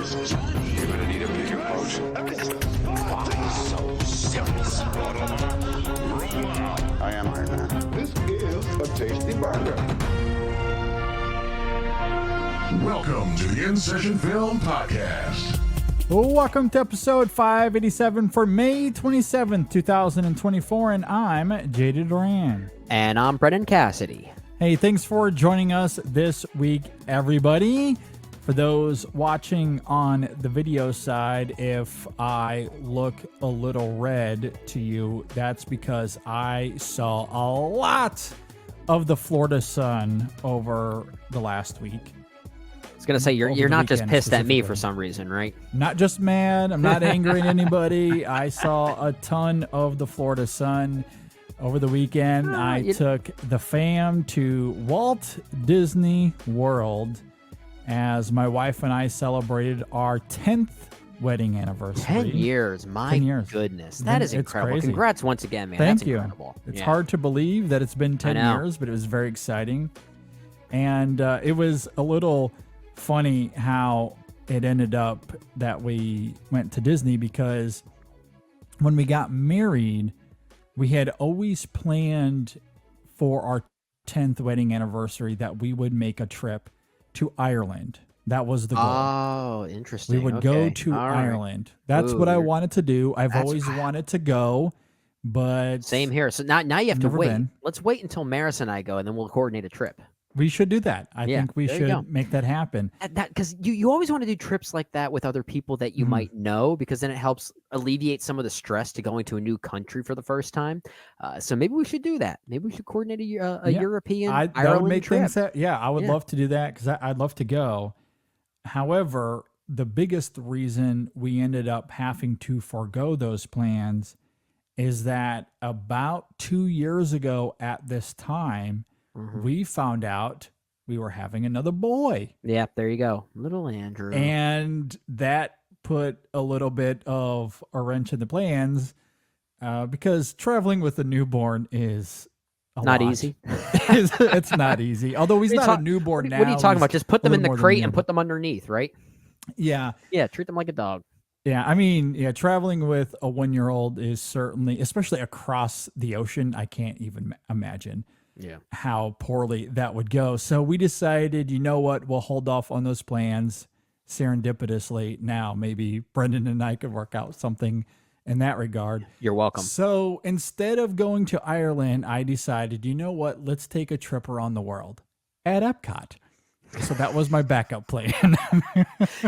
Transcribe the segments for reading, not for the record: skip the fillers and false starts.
You're gonna need a bigger boat. So serious. I am Iron Man. This is a tasty burger. Welcome to the InSession Film Podcast. Welcome to episode 587 for May 27th, 2024, and I'm Jaded Duran. And I'm Brendan Cassidy. Hey, thanks for joining us this week, everybody. For those watching on the video side, if I look a little red to you, that's because I saw a lot of the Florida sun over the last week. I was going to say, you're not just pissed at me for some reason, right? Not just mad. I'm not angry at anybody. I saw a ton of the Florida sun over the weekend. I took the fam to Walt Disney World as my wife and I celebrated our 10th wedding anniversary. 10 years. My 10 years. goodness. That is incredible. Crazy. Congrats once again, man. Thank That's you. Incredible. It's hard to believe that it's been 10 years, but it was very exciting. And it was a little funny how it ended up that we went to Disney, because when we got married, we had always planned for our 10th wedding anniversary that we would make a trip to Ireland. That was the goal. Oh, interesting. We would go to Ireland. That's what I wanted to do. I've always wanted to go, but same here. So now you have to wait. Been. Let's wait until Maris and I go, and then we'll coordinate a trip. We should do that. I think we should make that happen. Because you always want to do trips like that with other people that you might know, because then it helps alleviate some of the stress to going to a new country for the first time. So maybe we should do that. Maybe we should coordinate a European Ireland that would make trip. things. I would love to do that, because I'd love to go. However, the biggest reason we ended up having to forego those plans is that about 2 years ago at this time, we found out we were having another boy. Yeah, there you go. Little Andrew. And that put a little bit of a wrench in the plans, because traveling with a newborn is not easy. It's not easy. Although he's not a newborn now. What are you talking about? Just put them in the crate and put put them underneath, right? Yeah. Yeah, treat them like a dog. Yeah, I mean, traveling with a 1-year-old is certainly, especially across the ocean, I can't even imagine how poorly that would go. So we decided, you know what, we'll hold off on those plans. Serendipitously, now maybe Brendan and I could work out something in that regard. You're welcome. So instead of going to Ireland, I decided, you know what, let's take a trip around the world at Epcot. So that was my backup plan.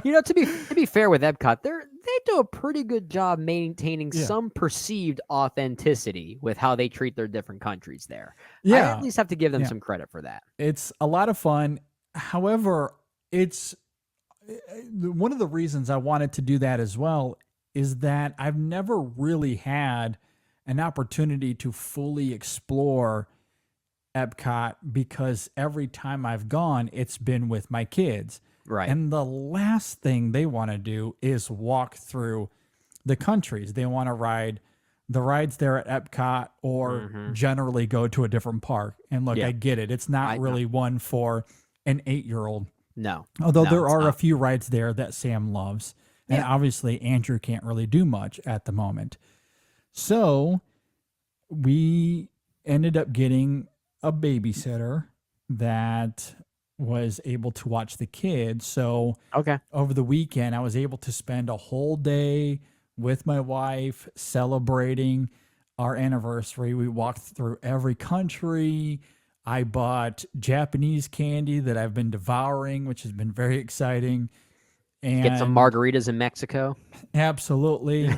To be fair with Epcot, they do a pretty good job maintaining some perceived authenticity with how they treat their different countries there. Yeah. I at least have to give them some credit for that. It's a lot of fun. However, it's one of the reasons I wanted to do that as well is that I've never really had an opportunity to fully explore Epcot, because every time I've gone, it's been with my kids. Right. And the last thing they want to do is walk through the countries. They want to ride the rides there at Epcot, or generally go to a different park. And look, I get it. It's not really one for an 8-year-old. No. Although there are a few rides there that Sam loves. And obviously Andrew can't really do much at the moment. So we ended up getting a babysitter that was able to watch the kids. So over the weekend, I was able to spend a whole day with my wife celebrating our anniversary. We walked through every country. I bought Japanese candy that I've been devouring, which has been very exciting. And get some margaritas in Mexico. Absolutely.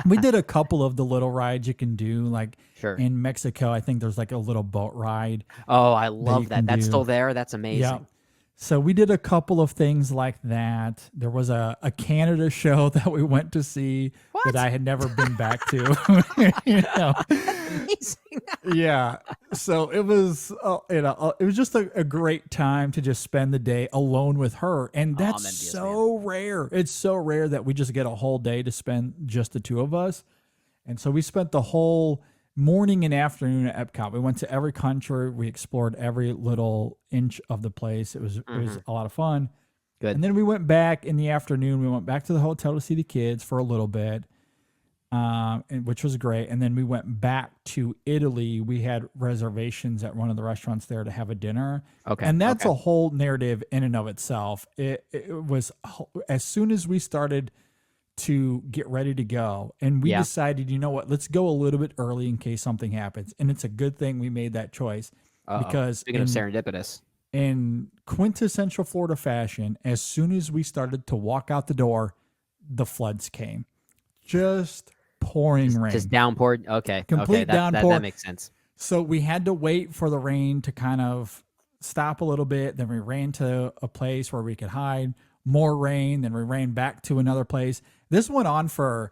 We did a couple of the little rides you can do, like in Mexico. I think there's like a little boat ride. Oh, I love that. That's still there. That's amazing. Yeah. So we did a couple of things like that. There was a Canada show that we went to see that I had never been back to. Amazing. Yeah. So it was, it was just a great time to just spend the day alone with her. And that's so rare. It's so rare that we just get a whole day to spend just the two of us. And so we spent the whole morning and afternoon at Epcot. We went to every country. We explored every little inch of the place. It was a lot of fun. Good. And then we went back in the afternoon. We went back to the hotel to see the kids for a little bit, which was great. And then we went back to Italy. We had reservations at one of the restaurants there to have a dinner. Okay. And that's a whole narrative in and of itself. It was, as soon as we started to get ready to go, and we decided, you know what, let's go a little bit early in case something happens. And it's a good thing we made that choice. Because speaking of serendipitous, in quintessential Florida fashion, as soon as we started to walk out the door, the floods came. Just pouring rain. Just downpour. Okay. Complete downpour. That makes sense. So we had to wait for the rain to kind of stop a little bit. Then we ran to a place where we could hide. More rain. Then we ran back to another place. This went on for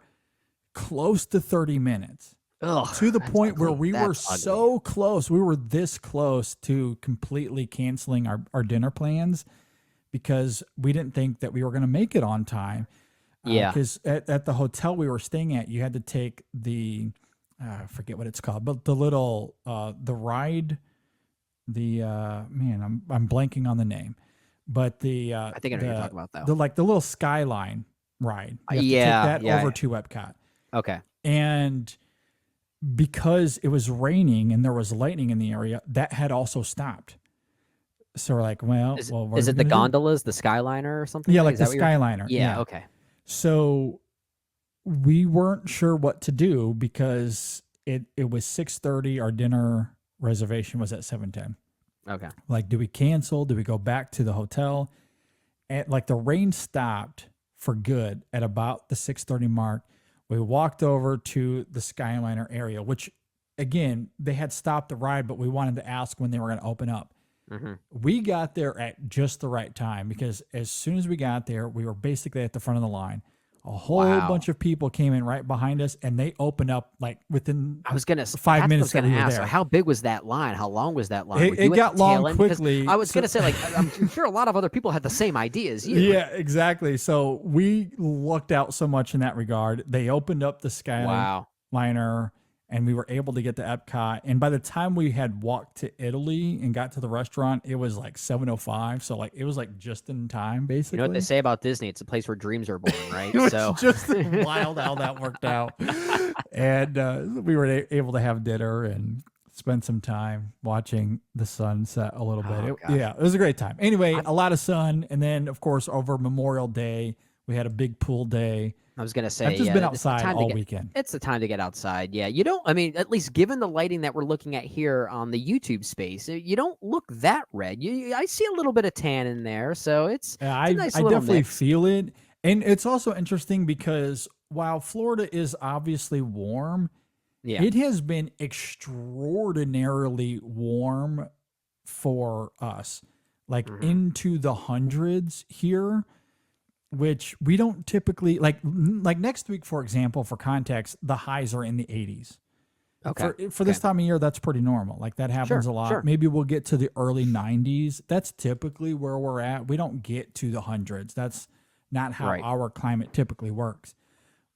close to 30 minutes. Ugh, to the point where we were ugly. so close. We were this close to completely canceling our dinner plans because we didn't think that we were going to make it on time. Yeah. Because at the hotel we were staying at, you had to take the, I forget what it's called, but the little, the ride, man, I'm blanking on the name, but the, I think I know what you're talking about though. The little skyline ride. You have to take that over to Epcot. Okay. And because it was raining and there was lightning in the area, that had also stopped. So we're like, is it the gondolas, the Skyliner or something? Yeah, like the Skyliner. Yeah, okay. So we weren't sure what to do because it was 6:30. Our dinner reservation was at 7:10. Okay. Like, do we cancel? Do we go back to the hotel? And like the rain stopped for good at about the 6:30 mark. We walked over to the Skyliner area, which, again, they had stopped the ride, but we wanted to ask when they were going to open up. Mm-hmm. We got there at just the right time because as soon as we got there, we were basically at the front of the line. A whole bunch of people came in right behind us, and they opened up like within 5 minutes that we were there. How big was that line? How long was that line? It got long quickly. I was going to say, like, I'm sure a lot of other people had the same idea as you. Yeah, exactly. So we lucked out so much in that regard. They opened up the Skyliner, and we were able to get to Epcot. And by the time we had walked to Italy and got to the restaurant, it was like 7:05. So like it was like just in time, basically. You know what they say about Disney? It's a place where dreams are born, right? It was just wild how that worked out. And we were able to have dinner and spend some time watching the sun set a little bit. It was a great time. Anyway, a lot of sun. And then, of course, over Memorial Day, we had a big pool day. I was going to say, I've just been outside all weekend. It's the time to get outside. Yeah. You don't, I mean, at least given the lighting that we're looking at here on the YouTube space, you don't look that red. I see a little bit of tan in there. So it's a nice I little definitely mix. feel it. And it's also interesting because while Florida is obviously warm, it has been extraordinarily warm for us, like into the hundreds here, which we don't typically like next week, for example, for context, the highs are in the 80s. Okay. For this time of year, that's pretty normal. Like that happens a lot. Sure. Maybe we'll get to the early 90s. That's typically where we're at. We don't get to the hundreds. That's not how our climate typically works.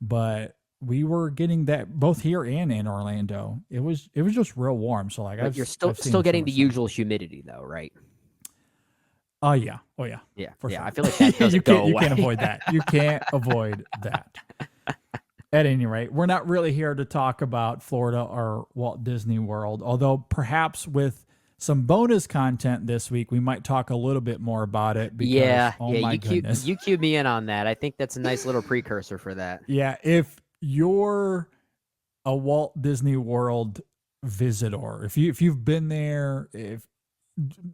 But we were getting that both here and in Orlando. It was just real warm. So like, But you're still getting the usual humidity though, right? Oh yeah. Yeah. For yeah. sure. I feel like that doesn't go away. You can't avoid that. You can't avoid that. At any rate, we're not really here to talk about Florida or Walt Disney World, although perhaps with some bonus content this week, we might talk a little bit more about it. Because, my goodness. You cued me in on that. I think that's a nice little precursor for that. Yeah, if you're a Walt Disney World visitor, if you've been there, if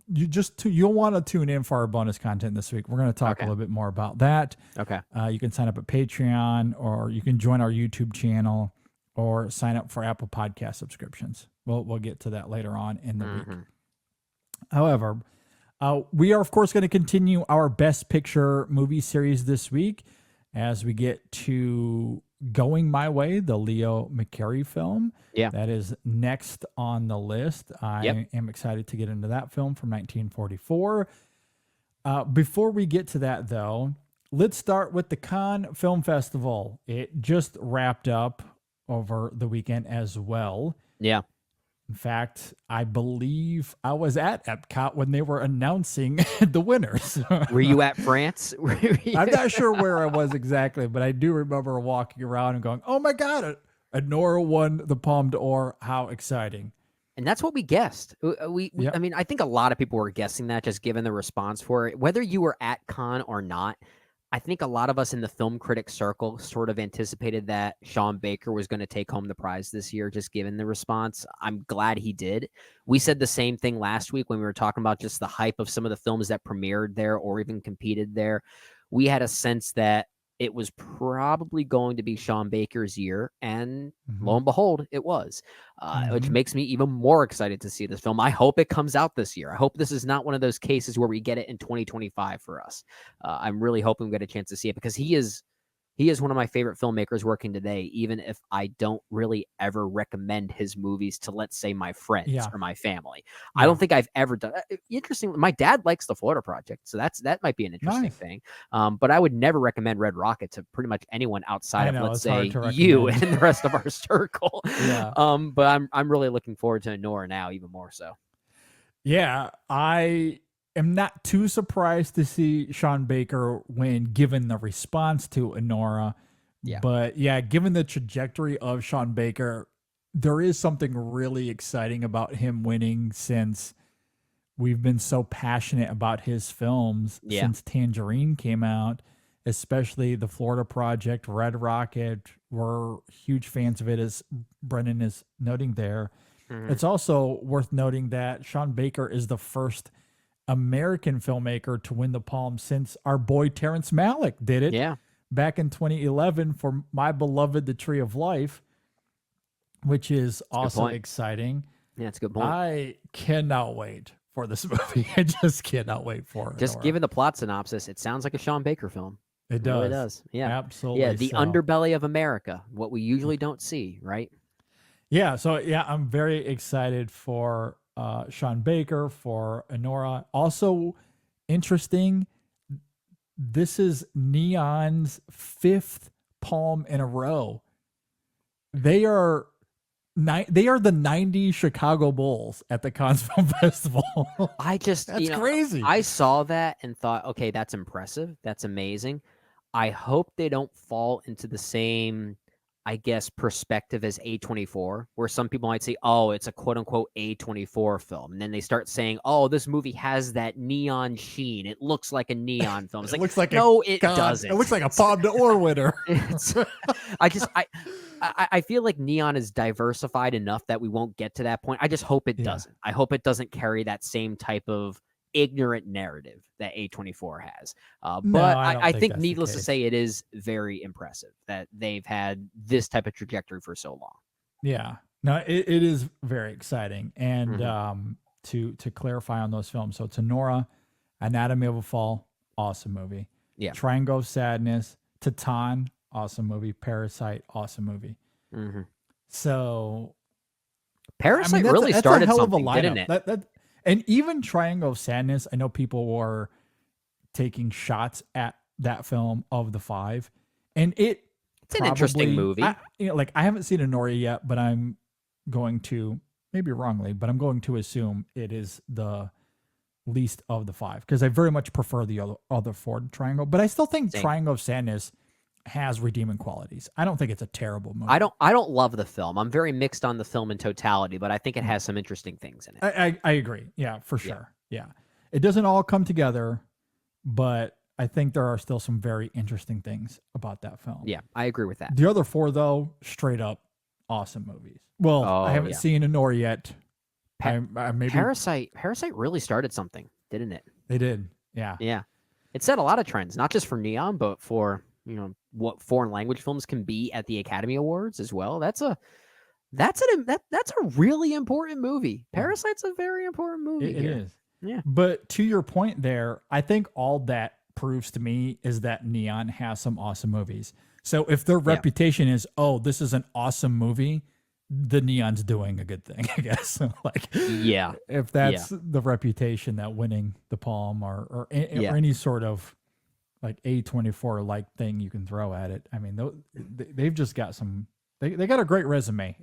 you'll want to tune in for our bonus content this week. We're going to talk a little bit more about that. Okay. You can sign up at Patreon, or you can join our YouTube channel, or sign up for Apple Podcast subscriptions. We'll get to that later on in the week. However, we are of course going to continue our Best Picture movie series this week as we get to Going My Way, the Leo McCarey film. Yeah. That is next on the list. I am excited to get into that film from 1944. Before we get to that, though, let's start with the Cannes Film Festival. It just wrapped up over the weekend as well. Yeah. In fact, I believe I was at Epcot when they were announcing the winners. Were you at France? I'm not sure where I was exactly, but I do remember walking around and going, "Oh my God, Anora won the Palme d'Or. How exciting!" And that's what we guessed. Yep. I mean, I think a lot of people were guessing that, just given the response for it. Whether you were at con or not, I think a lot of us in the film critic circle sort of anticipated that Sean Baker was going to take home the prize this year, just given the response. I'm glad he did. We said the same thing last week when we were talking about just the hype of some of the films that premiered there or even competed there. We had a sense that it was probably going to be Sean Baker's year, and lo and behold, it was, which makes me even more excited to see this film. I hope it comes out this year. I hope this is not one of those cases where we get it in 2025 for us. I'm really hoping we get a chance to see it, because he is one of my favorite filmmakers working today, even if I don't really ever recommend his movies to, let's say, my friends or my family. I don't think I've ever done. Interesting. My dad likes the Florida Project, so that might be an interesting thing. But I would never recommend Red Rocket to pretty much anyone outside of, let's say, you and the rest of our circle. But I'm really looking forward to Nora now, even more so. Yeah, I am not too surprised to see Sean Baker win, given the response to Anora. Yeah. But yeah, given the trajectory of Sean Baker, there is something really exciting about him winning, since we've been so passionate about his films since Tangerine came out, especially the Florida Project, Red Rocket. We're huge fans of it, as Brennan is noting there. It's also worth noting that Sean Baker is the first American filmmaker to win the Palme since our boy Terrence Malick did it back in 2011 for My Beloved, The Tree of Life, which is also exciting. Yeah, that's a good point. I cannot wait for this movie. I just cannot wait for it. Just given the plot synopsis, it sounds like a Sean Baker film. It does. Really does. Yeah. Absolutely. Yeah, the underbelly of America, what we usually don't see, right? Yeah, so yeah, I'm very excited for Sean Baker, for Anora. Also interesting, this is Neon's 5th Palme in a row. They are the 90s Chicago Bulls at the Cannes Film Festival. That's crazy. I saw that and thought, okay, that's impressive. That's amazing. I hope they don't fall into the same, I guess, perspective as A24, where some people might say, oh, it's a quote unquote A24 film. And then they start saying, oh, this movie has that neon sheen. It looks like a neon film. It's It looks like no, it doesn't. It looks like a Palme d'Or winner. I feel like neon is diversified enough that we won't get to that point. I just hope it doesn't. I hope it doesn't carry that same type of ignorant narrative that A24 has. But I think needless to say, it is very impressive that they've had this type of trajectory for so long. Yeah, no, it is very exciting. And to clarify on those films, so it's Anora, Anatomy of a Fall, awesome movie. Yeah. Triangle of Sadness, Titan, awesome movie. Parasite, awesome movie. So Parasite really started something, didn't it? And even Triangle of Sadness, I know people were taking shots at that film of the 5, and it's an interesting movie. I haven't seen Anora yet, but I'm going to, maybe wrongly, but I'm going to assume it is the least of the 5, because I very much prefer the other 4 Triangle. But I still think Triangle of Sadness has redeeming qualities. I don't think it's a terrible movie. I don't love the film. I'm very mixed on the film in totality, but I think it has some interesting things in it. I agree. Yeah, for sure. Yeah. It doesn't all come together, but I think there are still some very interesting things about that film. Yeah, I agree with that. The other 4, though, straight up awesome movies. Well, I haven't seen Anora yet. Maybe Parasite really started something, didn't it? They did. Yeah. Yeah. It set a lot of trends, not just for neon, but for what foreign language films can be at the Academy Awards as well. That's a really important movie. Parasite's a very important movie. It is. Yeah. But to your point there, I think all that proves to me is that Neon has some awesome movies. So if their reputation is, oh, this is an awesome movie, the Neon's doing a good thing, I guess. If that's the reputation that winning the Palme or any sort of like A24 like thing you can throw at it. I mean, they've just got some. They got a great resume.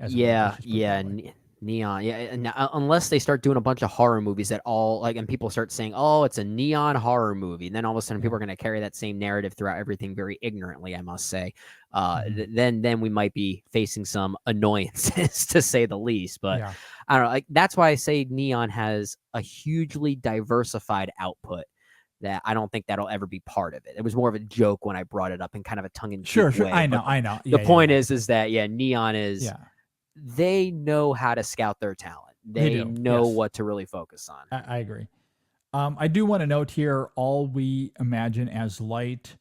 Neon, yeah, and unless they start doing a bunch of horror movies that all like, and people start saying, "Oh, it's a neon horror movie," and then all of a sudden people are going to carry that same narrative throughout everything very ignorantly, I must say. Then we might be facing some annoyances, to say the least. But Yeah. I don't know. Like, that's why I say Neon has a hugely diversified output. That I don't think that'll ever be part of it. It was more of a joke when I brought it up in kind of a tongue-in-cheek Sure. way. I know. The point is that Neon is. Yeah. They know how to scout their talent. They know what to really focus on. I agree. I do want to note here, All We Imagine as Light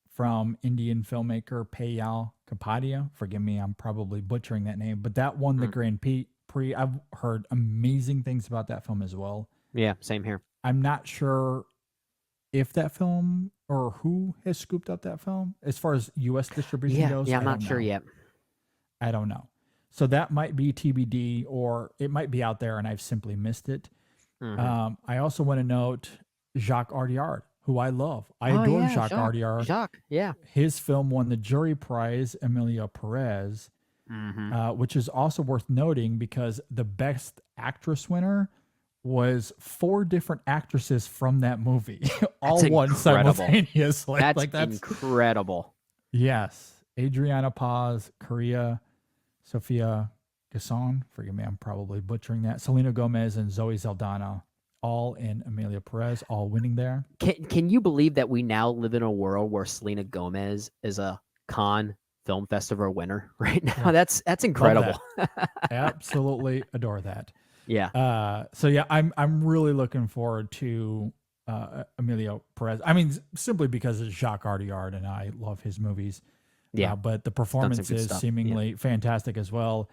from Indian filmmaker Payal Kapadia. Forgive me, I'm probably butchering that name, but that won the Grand Prix. I've heard amazing things about that film as well. Yeah, same here. I'm not sure if that film or who has scooped up that film as far as U.S. distribution goes. Yeah, I'm not sure yet. I don't know. So that might be TBD, or it might be out there and I've simply missed it. I also want to note Jacques Audiard, who I love. I adore Jacques Audiard. Jacques, yeah. His film won the jury prize, Emilia Perez, which is also worth noting because the best actress winner was 4 different actresses from that movie, all won simultaneously. That's incredible. Yes. Adriana Paz, Korea, Sophia Gasson, forgive me, I'm probably butchering that. Selena Gomez and Zoe Saldana, all in Emilia Perez, all winning there. Can you believe that we now live in a world where Selena Gomez is a Cannes Film Festival winner right now? Yeah. That's incredible. That. Absolutely adore that. Yeah. So yeah, I'm really looking forward to Emilia Perez. I mean, simply because it's Jacques Audiard and I love his movies. Yeah, but the performance is seemingly fantastic as well.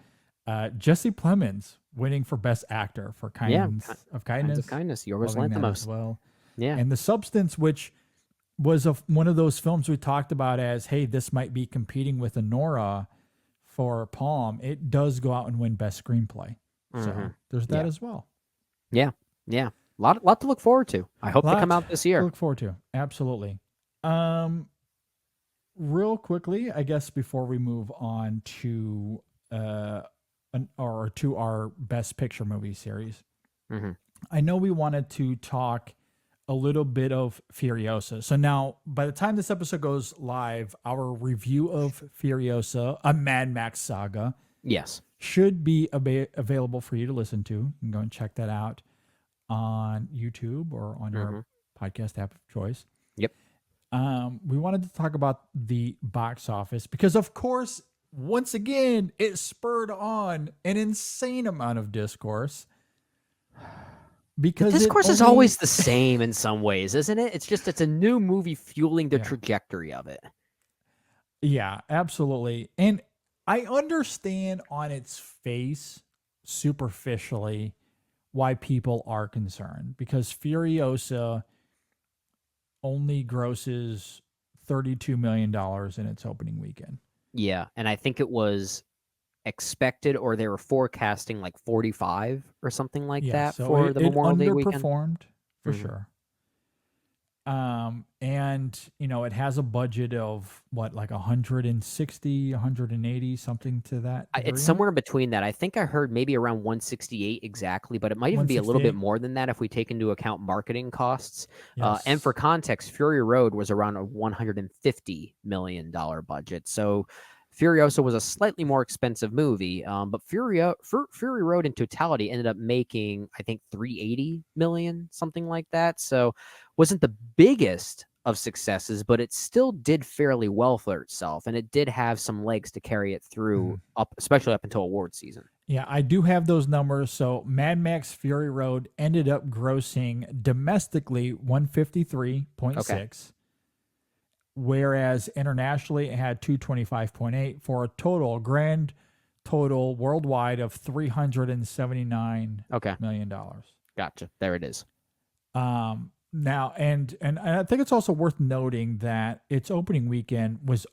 Jesse Plemons winning for Best Actor for Kinds of Kindness. Kinds of Kindness. Yorgos Lanthimos as well. Yeah, and The Substance, which was one of those films we talked about as, hey, this might be competing with Anora for Palm. It does go out and win Best Screenplay. So there's that as well. Yeah. Lot to look forward to. I hope they come out this year. To look forward to. Absolutely. Real quickly, I guess before we move on to our Best Picture movie series, I know we wanted to talk a little bit of Furiosa. So now, by the time this episode goes live, our review of Furiosa, a Mad Max saga, should be available for you to listen to. You can go and check that out on YouTube or on your podcast app of choice. Yep. We wanted to talk about the box office because, of course, once again, it spurred on an insane amount of discourse. Because the discourse is always the same in some ways, isn't it? It's a new movie fueling the trajectory of it. Yeah, absolutely. And I understand on its face, superficially, why people are concerned. Because Furiosa only grosses $32 million in its opening weekend. Yeah, and I think it was expected, or they were forecasting like 45 or something like that so for the Memorial Day weekend. Underperformed for sure. And it has a budget of what, like 160, 180, something to that degree? It's somewhere in between that. I think I heard maybe around 168 exactly, but it might even be a little bit more than that if we take into account marketing costs. And for context, Fury Road was around a $150 million budget. So Furiosa was a slightly more expensive movie, but Fury Road in totality ended up making, I think, $380 million, something like that. So wasn't the biggest of successes, but it still did fairly well for itself, and it did have some legs to carry it through, especially up until award season. Yeah, I do have those numbers. So Mad Max Fury Road ended up grossing domestically 153.6. Whereas internationally it had 225.8 for a grand total worldwide of $379 million. Gotcha. There it is. Now, and I think it's also worth noting that its opening weekend was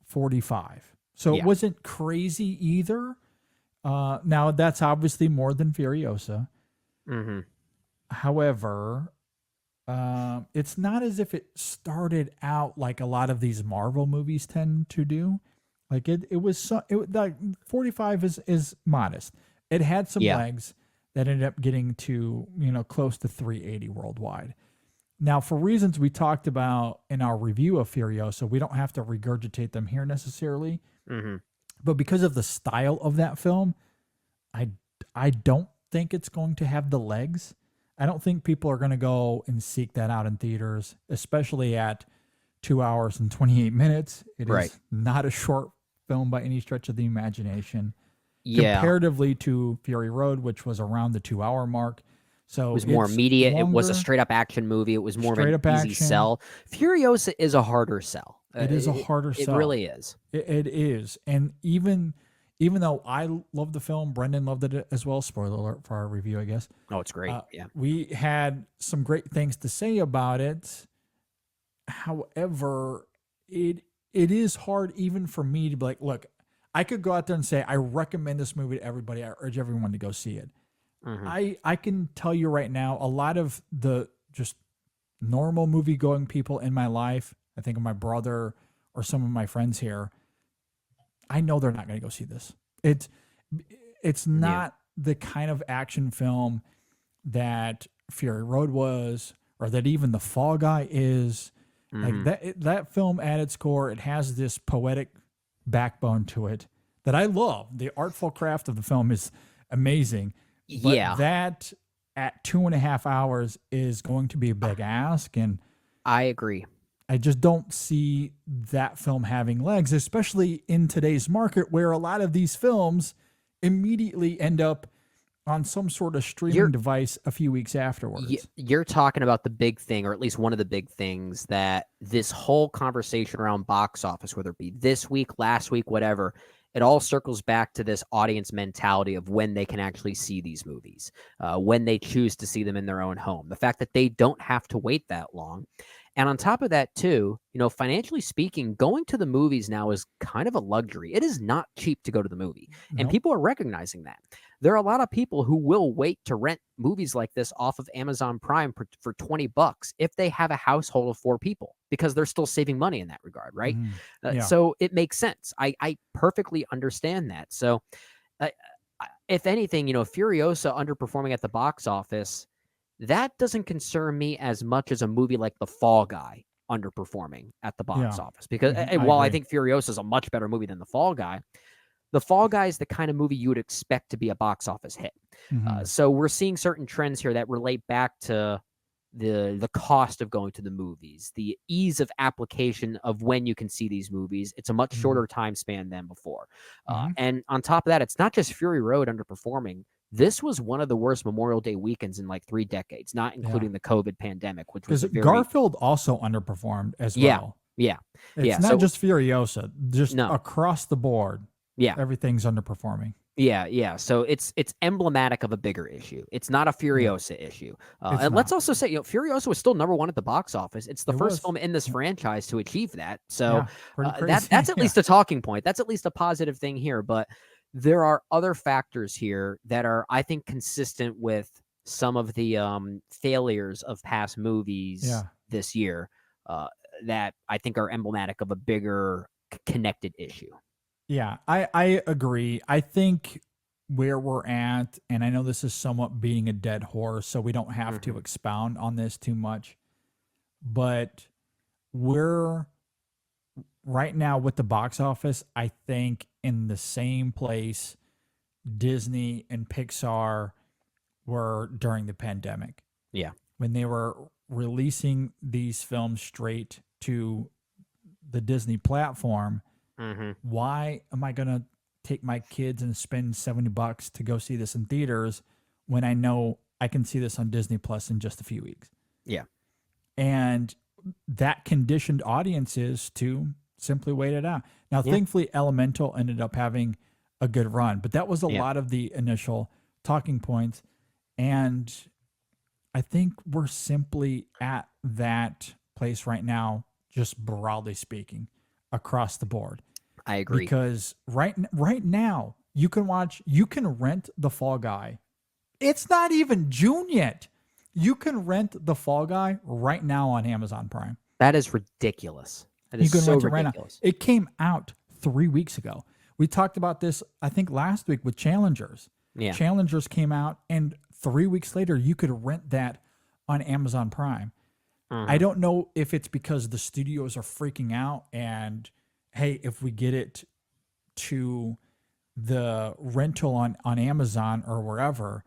45. So it wasn't crazy either. Now that's obviously more than Furiosa. However, it's not as if it started out like a lot of these Marvel movies tend to do. Like it was like 45 is modest. It had some Yeah. legs that ended up getting to, close to 380 worldwide. Now, for reasons we talked about in our review of Furiosa, we don't have to regurgitate them here necessarily. Mm-hmm. But because of the style of that film, I don't think it's going to have the legs. I don't think people are going to go and seek that out in theaters, especially at 2 hours and 28 minutes. It Right. is not a short film by any stretch of the imagination. Yeah. Comparatively to Fury Road, which was around the 2 hour mark. So It was more it's immediate. It was a longer. straight up action movie. It was more of Straight an up easy action. sell. Furiosa is a harder sell. It is a harder sell. It really is. It is. And even though I love the film, Brendan loved it as well. Spoiler alert for our review, I guess. Oh, it's great. Yeah. We had some great things to say about it. However, it is hard even for me to be like, look, I could go out there and say, I recommend this movie to everybody. I urge everyone to go see it. Mhm. I can tell you right now, a lot of the just normal movie going people in my life, I think of my brother or some of my friends here, I know they're not going to go see this. It's not the kind of action film that Fury Road was, or that even The Fall Guy is. Like that film at its core, it has this poetic backbone to it that I love. The artful craft of the film is amazing. But Yeah. that at 2.5 hours is going to be a big ask, and I agree. I just don't see that film having legs, especially in today's market where a lot of these films immediately end up on some sort of streaming device a few weeks afterwards. You're talking about the big thing, or at least one of the big things, that this whole conversation around box office, whether it be this week, last week, whatever, it all circles back to this audience mentality of when they can actually see these movies, when they choose to see them in their own home. The fact that they don't have to wait that long. And on top of that, too, financially speaking, going to the movies now is kind of a luxury. It is not cheap to go to the movie. And Nope. people are recognizing that. There are a lot of people who will wait to rent movies like this off of Amazon Prime for $20 if they have a household of 4 people, because they're still saving money in that regard, right? Yeah. So it makes sense. I perfectly understand that. So if anything, Furiosa underperforming at the box office, that doesn't concern me as much as a movie like The Fall Guy underperforming at the box office. Because while I think Furiosa is a much better movie than The Fall Guy is the kind of movie you would expect to be a box office hit. So we're seeing certain trends here that relate back to the cost of going to the movies, the ease of application of when you can see these movies. It's a much shorter time span than before. And on top of that, it's not just Fury Road underperforming. This was one of the worst Memorial Day weekends in like 3 decades, not including the COVID pandemic, which was Because Garfield also underperformed as well. Yeah. It's not just Furiosa, just across the board. Yeah. Everything's underperforming. Yeah. So it's emblematic of a bigger issue. It's not a Furiosa issue. And let's also say, Furiosa was still number 1 at the box office. It's the first film in this franchise to achieve that. So that's at least a talking point. That's at least a positive thing here. But there are other factors here that are, I think, consistent with some of the failures of past movies this year that I think are emblematic of a bigger connected issue. Yeah, I agree. I think where we're at, and I know this is somewhat beating a dead horse, so we don't have to expound on this too much, but we're right now with the box office, I think, in the same place Disney and Pixar were during the pandemic. Yeah. When they were releasing these films straight to the Disney platform, why am I going to take my kids and spend $70 to go see this in theaters when I know I can see this on Disney Plus in just a few weeks? Yeah. And that conditioned audiences to simply wait it out. Now, thankfully, Elemental ended up having a good run, but that was a lot of the initial talking points. And I think we're simply at that place right now, just broadly speaking, across the board. I agree. Because right now, you can rent The Fall Guy. It's not even June yet. You can rent The Fall Guy right now on Amazon Prime. That is ridiculous. That is so ridiculous. Right now. It came out 3 weeks ago. We talked about this, I think, last week with Challengers. Yeah. Challengers came out, and 3 weeks later, you could rent that on Amazon Prime. I don't know if it's because the studios are freaking out and, hey, if we get it to the rental on Amazon or wherever,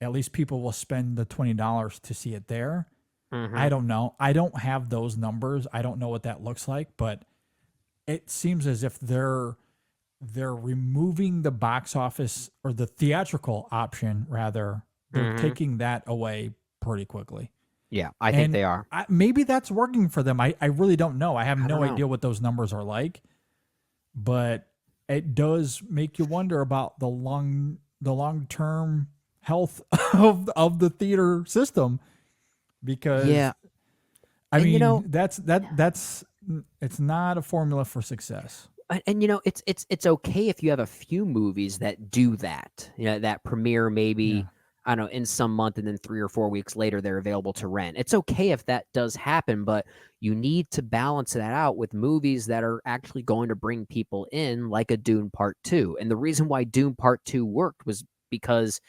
at least people will spend the $20 to see it there. I don't know. I don't have those numbers. I don't know what that looks like, but it seems as if they're removing the box office, or the theatrical option rather. They're taking that away pretty quickly. Yeah, I think they are. Maybe that's working for them. I really don't know. I have no don't know. idea what those numbers are like, but it does make you wonder about the long-term health of the theater system, because I mean, that's it's not a formula for success. And it's okay if you have a few movies that do that. That premiere maybe I don't know, in some month, and then 3 or 4 weeks later they're available to rent. It's okay if that does happen, but you need to balance that out with movies that are actually going to bring people in, like a Dune Part 2. And the reason why Dune Part 2 worked was because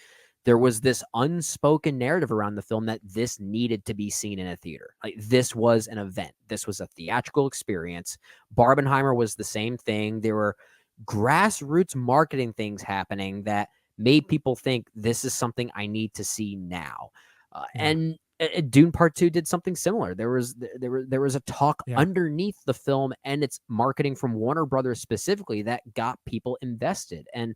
there was this unspoken narrative around the film that this needed to be seen in a theater. Like, this was an event. This was a theatrical experience. Barbenheimer was the same thing. There were grassroots marketing things happening that made people think this is something I need to see now. And Dune Part 2 did something similar. There was a talk underneath the film and its marketing from Warner Brothers specifically that got people invested. And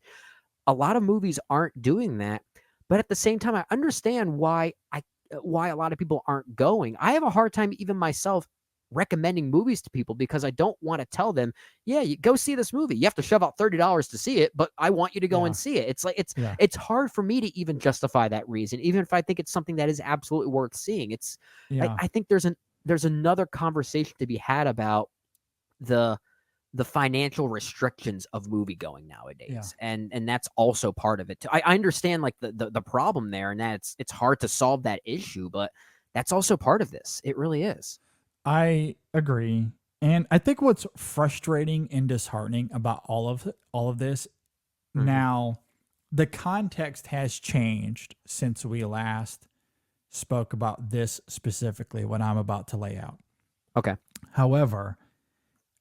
a lot of movies aren't doing that. But at the same time, I understand why a lot of people aren't going. I have a hard time, even myself, recommending movies to people, because I don't want to tell them, you go see this movie. You have to shove out $30 to see it, but I want you to go and see it. It's like it's hard for me to even justify that reason, even if I think it's something that is absolutely worth seeing. I think there's another conversation to be had about the financial restrictions of movie going nowadays. And that's also part of it too. I understand like the problem there, and that it's hard to solve that issue, but that's also part of this. It really is. I agree. And I think what's frustrating and disheartening about all of this, now the context has changed since we last spoke about this specifically, what I'm about to lay out. Okay. However,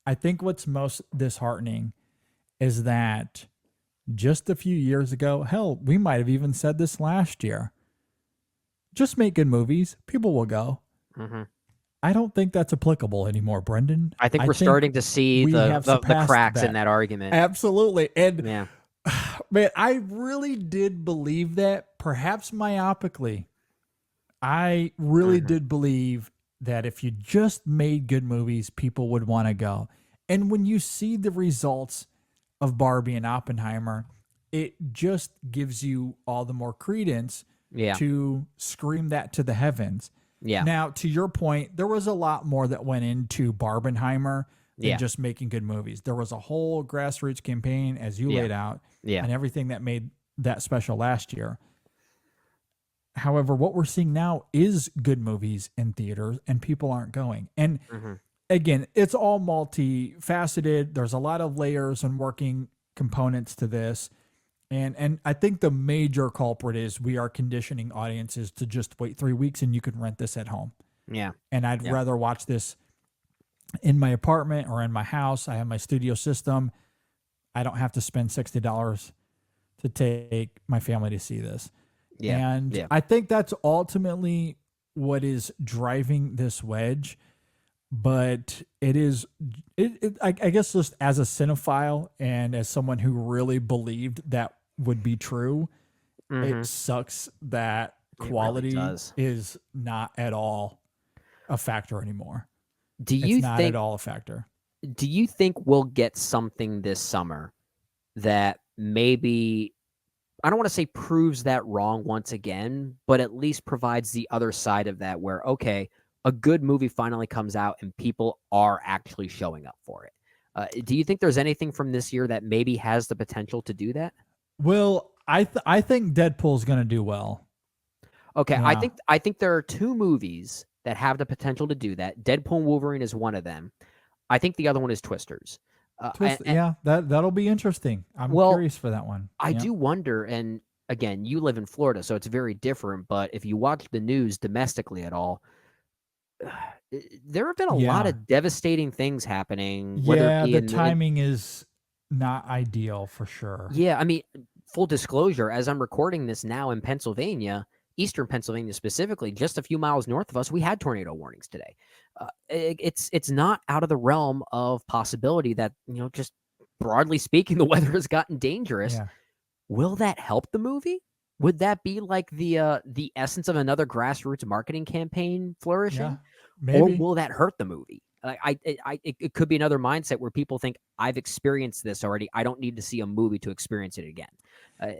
I think what's most disheartening is that just a few years ago, hell, we might have even said this last year, just make good movies, people will go. I don't think that's applicable anymore, Brendan. I think we're starting to see the cracks in that argument. Absolutely. And man, I really did believe that, perhaps myopically. I really did believe that if you just made good movies, people would want to go. And when you see the results of Barbie and Oppenheimer, it just gives you all the more credence to scream that to the heavens. Now, to your point, there was a lot more that went into Barbenheimer than just making good movies. There was a whole grassroots campaign, as you laid out, and everything that made that special last year. However, what we're seeing now is good movies in theaters, and people aren't going. And again, it's all multifaceted. There's a lot of layers and working components to this. And I think the major culprit is we are conditioning audiences to just wait 3 weeks and you can rent this at home. And I'd rather watch this in my apartment or in my house. I have my studio system. I don't have to spend $60 to take my family to see this. I think that's ultimately what is driving this wedge. But it is, I guess, just as a cinephile and as someone who really believed that would be true, it sucks that quality is not at all a factor anymore. It's not at all a factor. Do you think we'll get something this summer that maybe, I don't want to say proves that wrong once again, but at least provides the other side of that where, okay, a good movie finally comes out and people are actually showing up for it. Do you think there's anything from this year that maybe has the potential to do that? Well, I think Deadpool's going to do well. Okay, I think there are two movies that have the potential to do that. Deadpool and Wolverine is one of them. I think the other one is Twisters. That'll be interesting. I'm curious for that one. I do wonder, and again, you live in Florida, so it's very different. But if you watch the news domestically at all, there have been a lot Yeah. of devastating things happening. Whether it Yeah, be the in timing is not ideal for sure. yeah, I mean, full disclosure, as I'm recording this now in Pennsylvania, eastern Pennsylvania specifically, just a few miles north of us, we had tornado warnings today. It's not out of the realm of possibility that, just broadly speaking, the weather has gotten dangerous. Yeah. Will that help the movie? Would that be like the essence of another grassroots marketing campaign flourishing? Yeah. Or Maybe. will that hurt the movie? It could be another mindset where people think I've experienced this already. I don't need to see a movie to experience it again.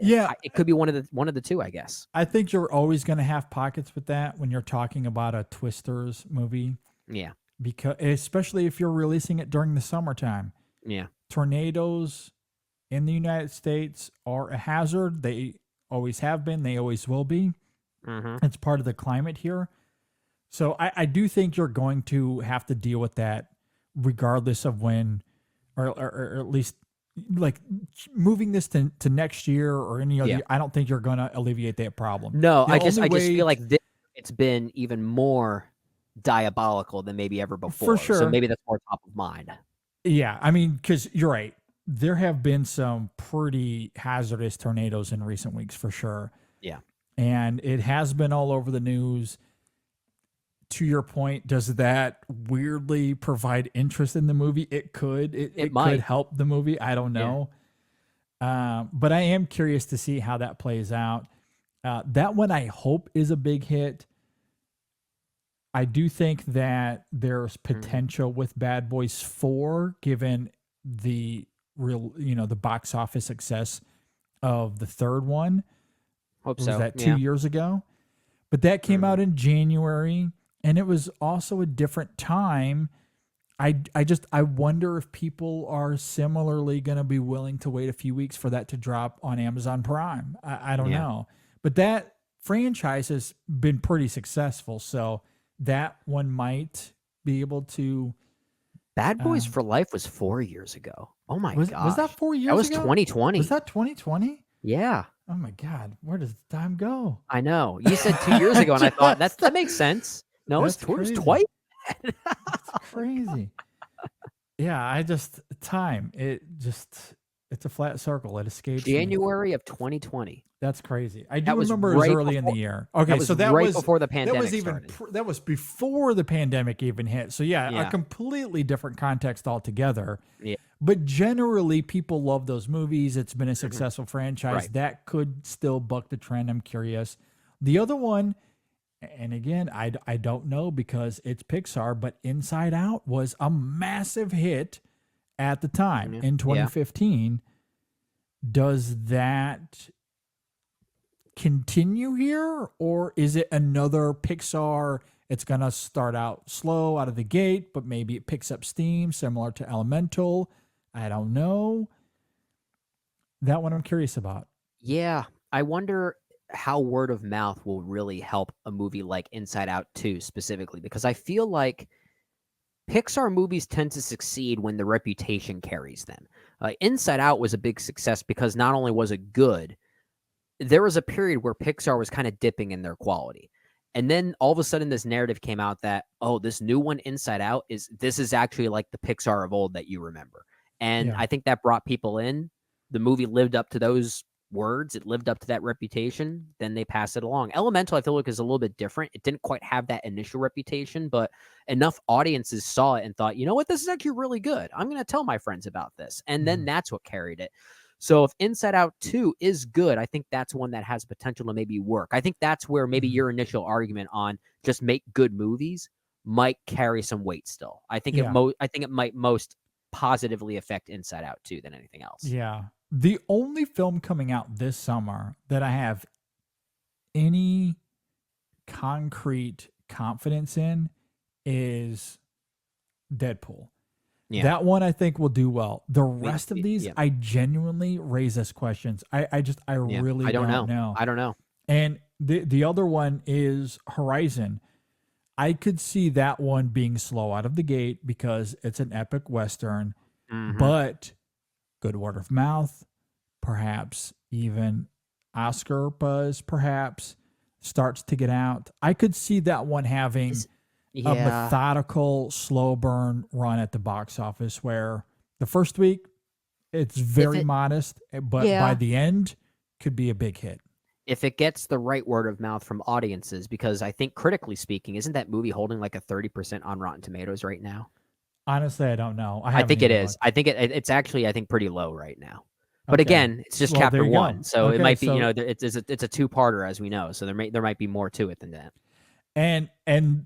Yeah. It could be one of the two, I guess. I think you're always going to have pockets with that when you're talking about a Twisters movie, Yeah, because especially if you're releasing it during the summertime. yeah, Tornadoes in the United States are a hazard. They always have been. They always will be. mm-hmm. It's part of the climate here. So I do think you're going to have to deal with that regardless of when, or at least like moving this to next year or any other Yeah. year. I don't think you're going to alleviate that problem. No, The I just only way- feel like it's been even more diabolical than maybe ever before. sure. So maybe that's more top of mind. Yeah, I mean, because you're right. There have been some pretty hazardous tornadoes in recent weeks for sure. Yeah. And it has been all over the news. To your point, does that weirdly provide interest in the movie? It could. It might. could help the movie. I don't know. But I am curious to see how that plays out. That one I hope is a big hit. I do think that there's potential with Bad Boys 4, given the the box office success of the third one. Hope Was so. that 2 years ago? But that came out in January, and it was also a different time. I wonder if people are similarly going to be willing to wait a few weeks for that to drop on Amazon Prime. I don't know. But that franchise has been pretty successful, so that one might be able to. Bad Boys for Life was 4 years ago. Oh my Was god. that 4 years That was ago? 2020. Was that 2020? Yeah. Oh my God, where does the time go? I know. You said 2 years ago, and I thought that makes sense. No, it's That's crazy. twice. That's crazy. Yeah, it's a flat circle. It escapes me. January of 2020. That's crazy. I do That was remember it was right early in before- the year. Okay, that was so that right was before the pandemic That was even started. that was before the pandemic even hit. So yeah, Yeah. a completely different context altogether. Yeah. But generally, people love those movies. It's been a successful franchise. Right. That could still buck the trend. I'm curious. The other one, and again, I don't know because it's Pixar, but Inside Out was a massive hit at the time in 2015. Does that continue here, or is it another Pixar? It's going to start out slow out of the gate, but maybe it picks up steam similar to Elemental. I don't know. That one I'm curious about. Yeah. I wonder how word of mouth will really help a movie like Inside Out 2 specifically, because I feel like Pixar movies tend to succeed when the reputation carries them. Inside Out was a big success because not only was it good, there was a period where Pixar was kind of dipping in their quality. And then all of a sudden this narrative came out that, oh, this new one, Inside Out, this is actually like the Pixar of old that you remember. And I think that brought people in. The movie lived up to those words. It lived up to that reputation. Then they passed it along. Elemental, I feel like, is a little bit different. It didn't quite have that initial reputation, but enough audiences saw it and thought, you know what, this is actually really good. I'm going to tell my friends about this. And then that's what carried it. So if Inside Out 2 is good, I think that's one that has potential to maybe work. I think that's where maybe your initial argument on just make good movies might carry some weight still. I think it might most positively affect Inside Out 2 than anything else. Yeah. The only film coming out this summer that I have any concrete confidence in is Deadpool. Yeah. That one I think will do well. The rest of these, I genuinely raise us questions. I really don't know. I don't know. And the other one is Horizon. I could see that one being slow out of the gate because it's an epic Western, but good word of mouth, perhaps even Oscar buzz perhaps starts to get out, I could see that one having a methodical, slow burn run at the box office where the first week it's very modest, but by the end could be a big hit. If it gets the right word of mouth from audiences, because I think critically speaking, isn't that movie holding like a 30% on Rotten Tomatoes right now? Honestly, I don't know. I think it is. I think it's actually, I think, pretty low right now. But Okay. again, it's just chapter one, so Okay, it might be, it's a two-parter, as we know. So there might be more to it than that. And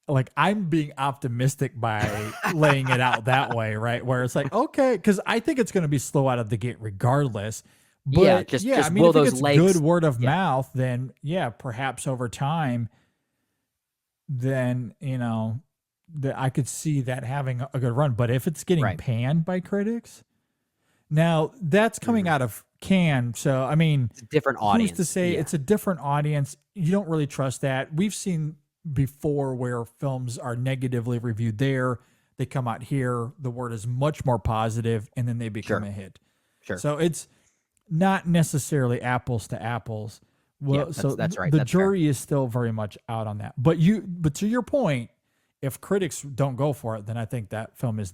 like I'm being optimistic by laying it out that way, right? Where it's like, okay, because I think it's going to be slow out of the gate regardless. But just I mean, will if it those gets legs good word of mouth, then perhaps over time, then that I could see that having a good run. But if it's getting panned by critics, now that's coming out of Cannes, so I mean, it's a different audience. Who's to say it's a different audience? You don't really trust that. We've seen before where films are negatively reviewed there, they come out here, the word is much more positive, and then they become a hit. Sure. So it's not necessarily apples to apples. Well, that's right. The That's jury fair. is still very much out on that. But to your point, if critics don't go for it, then I think that film is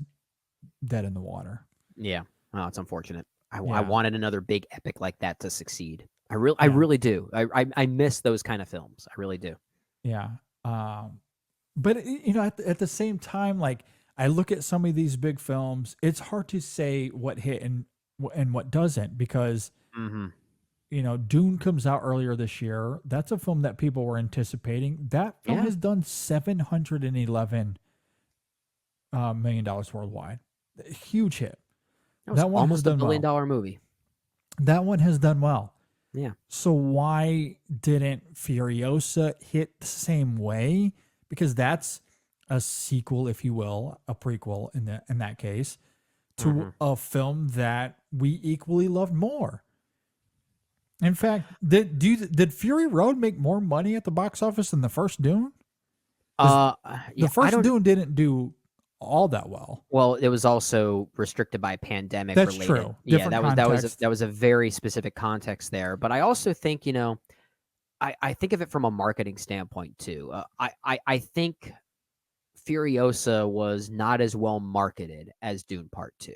dead in the water. Yeah. Oh, it's unfortunate. I wanted another big epic like that to succeed. I really do. I miss those kind of films. I really do. Yeah. But at the same time, like I look at some of these big films, it's hard to say what hit and what doesn't, because Dune comes out earlier this year. That's a film that people were anticipating. That film has done $711 million worldwide. A huge hit. That one almost a $1 billion movie. That one has done well. Yeah. So why didn't Furiosa hit the same way? Because that's a sequel, if you will, a prequel in that case, to a film that we equally loved more. In fact, did Fury Road make more money at the box office than the first Dune? The first Dune didn't do all that well. Well, it was also restricted by pandemic. That's related. true. Yeah, that was a very specific context there. But I also think I think of it from a marketing standpoint too. I think Furiosa was not as well marketed as Dune Part 2.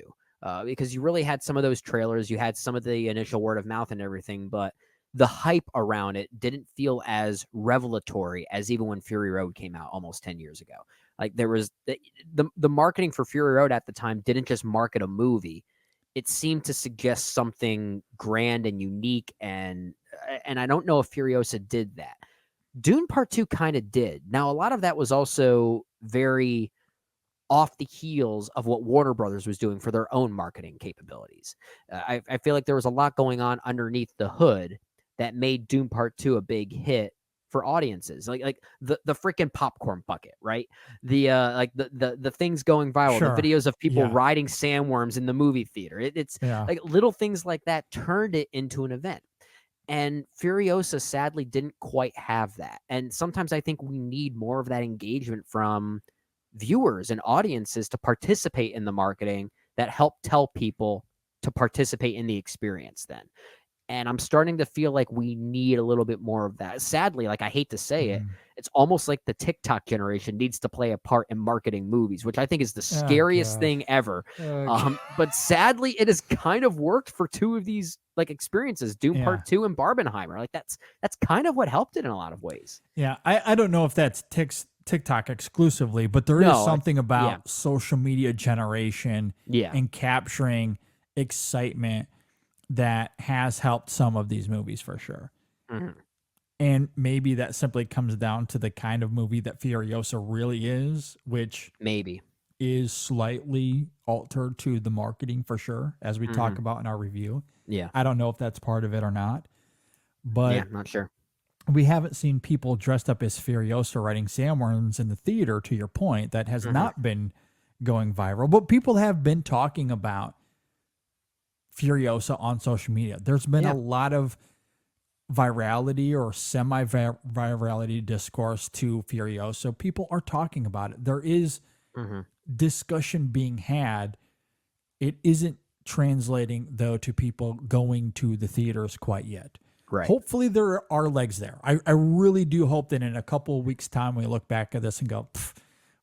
Because you really had some of those trailers, you had some of the initial word of mouth and everything, but the hype around it didn't feel as revelatory as even when Fury Road came out almost 10 years ago. Like there was the marketing for Fury Road at the time didn't just market a movie. It seemed to suggest something grand and unique, and I don't know if Furiosa did that. Dune Part 2 kind of did. Now, a lot of that was also very off the heels of what Warner Brothers was doing for their own marketing capabilities. I feel like there was a lot going on underneath the hood that made Dune Part 2 a big hit for audiences, like the freaking popcorn bucket, right? The things going viral, the videos of people riding sandworms in the movie theater. It's like little things like that turned it into an event. And Furiosa sadly didn't quite have that. And sometimes I think we need more of that engagement from viewers and audiences to participate in the marketing that help tell people to participate in the experience then. And I'm starting to feel like we need a little bit more of that. Sadly, like I hate to say it, it's almost like the TikTok generation needs to play a part in marketing movies, which I think is the scariest thing ever. But sadly, it has kind of worked for two of these like experiences, Doom Part 2 and Barbenheimer. Like that's kind of what helped it in a lot of ways. Yeah, I don't know if that's TikTok exclusively, but there is something about social media generation and capturing excitement that has helped some of these movies for sure. And maybe that simply comes down to the kind of movie that Furiosa really is, which maybe is slightly altered to the marketing for sure, as we talk about in our review. Yeah. I don't know if that's part of it or not, but not sure. We haven't seen people dressed up as Furiosa riding sandworms in the theater, to your point. That has not been going viral, but people have been talking about Furiosa on social media. There's been a lot of virality or semi-virality discourse to Furiosa. People are talking about it. There is discussion being had. It isn't translating though to people going to the theaters quite yet. Right. Hopefully there are legs there. I really do hope that in a couple of weeks' time we look back at this and go,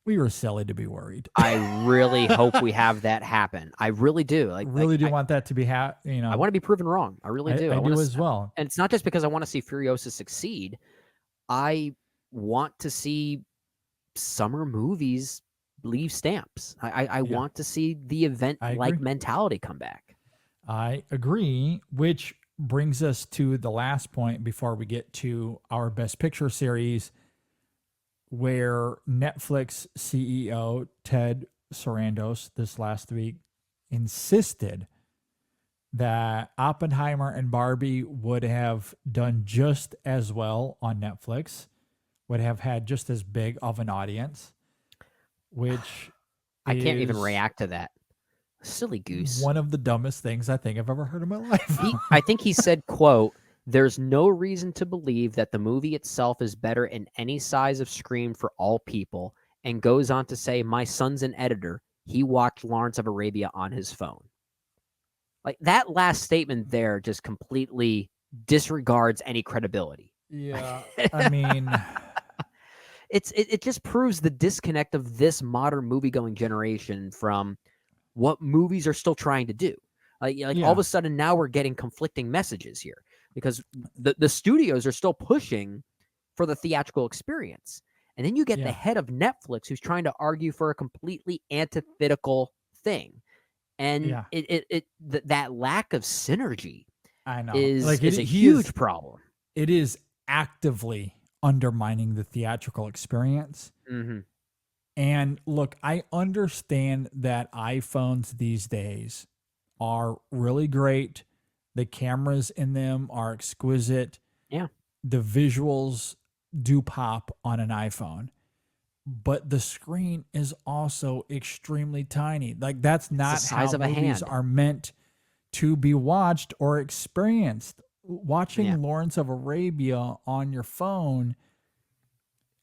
we were silly to be worried. I really hope we have that happen. I really do. I really do want that to be I want to be proven wrong. I really do. I wanna do as well. And it's not just because I want to see Furiosa succeed. I want to see summer movies leave stamps. I want to see the event-like mentality come back. I agree, which brings us to the last point before we get to our Best Picture series, where Netflix CEO Ted Sarandos this last week insisted that Oppenheimer and Barbie would have done just as well on Netflix, would have had just as big of an audience, which I can't even react to that. Silly goose. One of the dumbest things I think I've ever heard in my life. I think he said, quote, "There's no reason to believe that the movie itself is better in any size of screen for all people," and goes on to say, "My son's an editor. He watched Lawrence of Arabia on his phone." Like, that last statement there just completely disregards any credibility. Yeah, I mean, it just proves the disconnect of this modern movie-going generation from what movies are still trying to do. All of a sudden now we're getting conflicting messages here because the studios are still pushing for the theatrical experience. And then you get the head of Netflix who's trying to argue for a completely antithetical thing. And that lack of synergy I know is a huge problem. It is actively undermining the theatrical experience. Mm-hmm. And look, I understand that iPhones these days are really great. The cameras in them are exquisite. Yeah. The visuals do pop on an iPhone. But the screen is also extremely tiny. Like, that's not how movies are meant to be watched or experienced. Watching Lawrence of Arabia on your phone,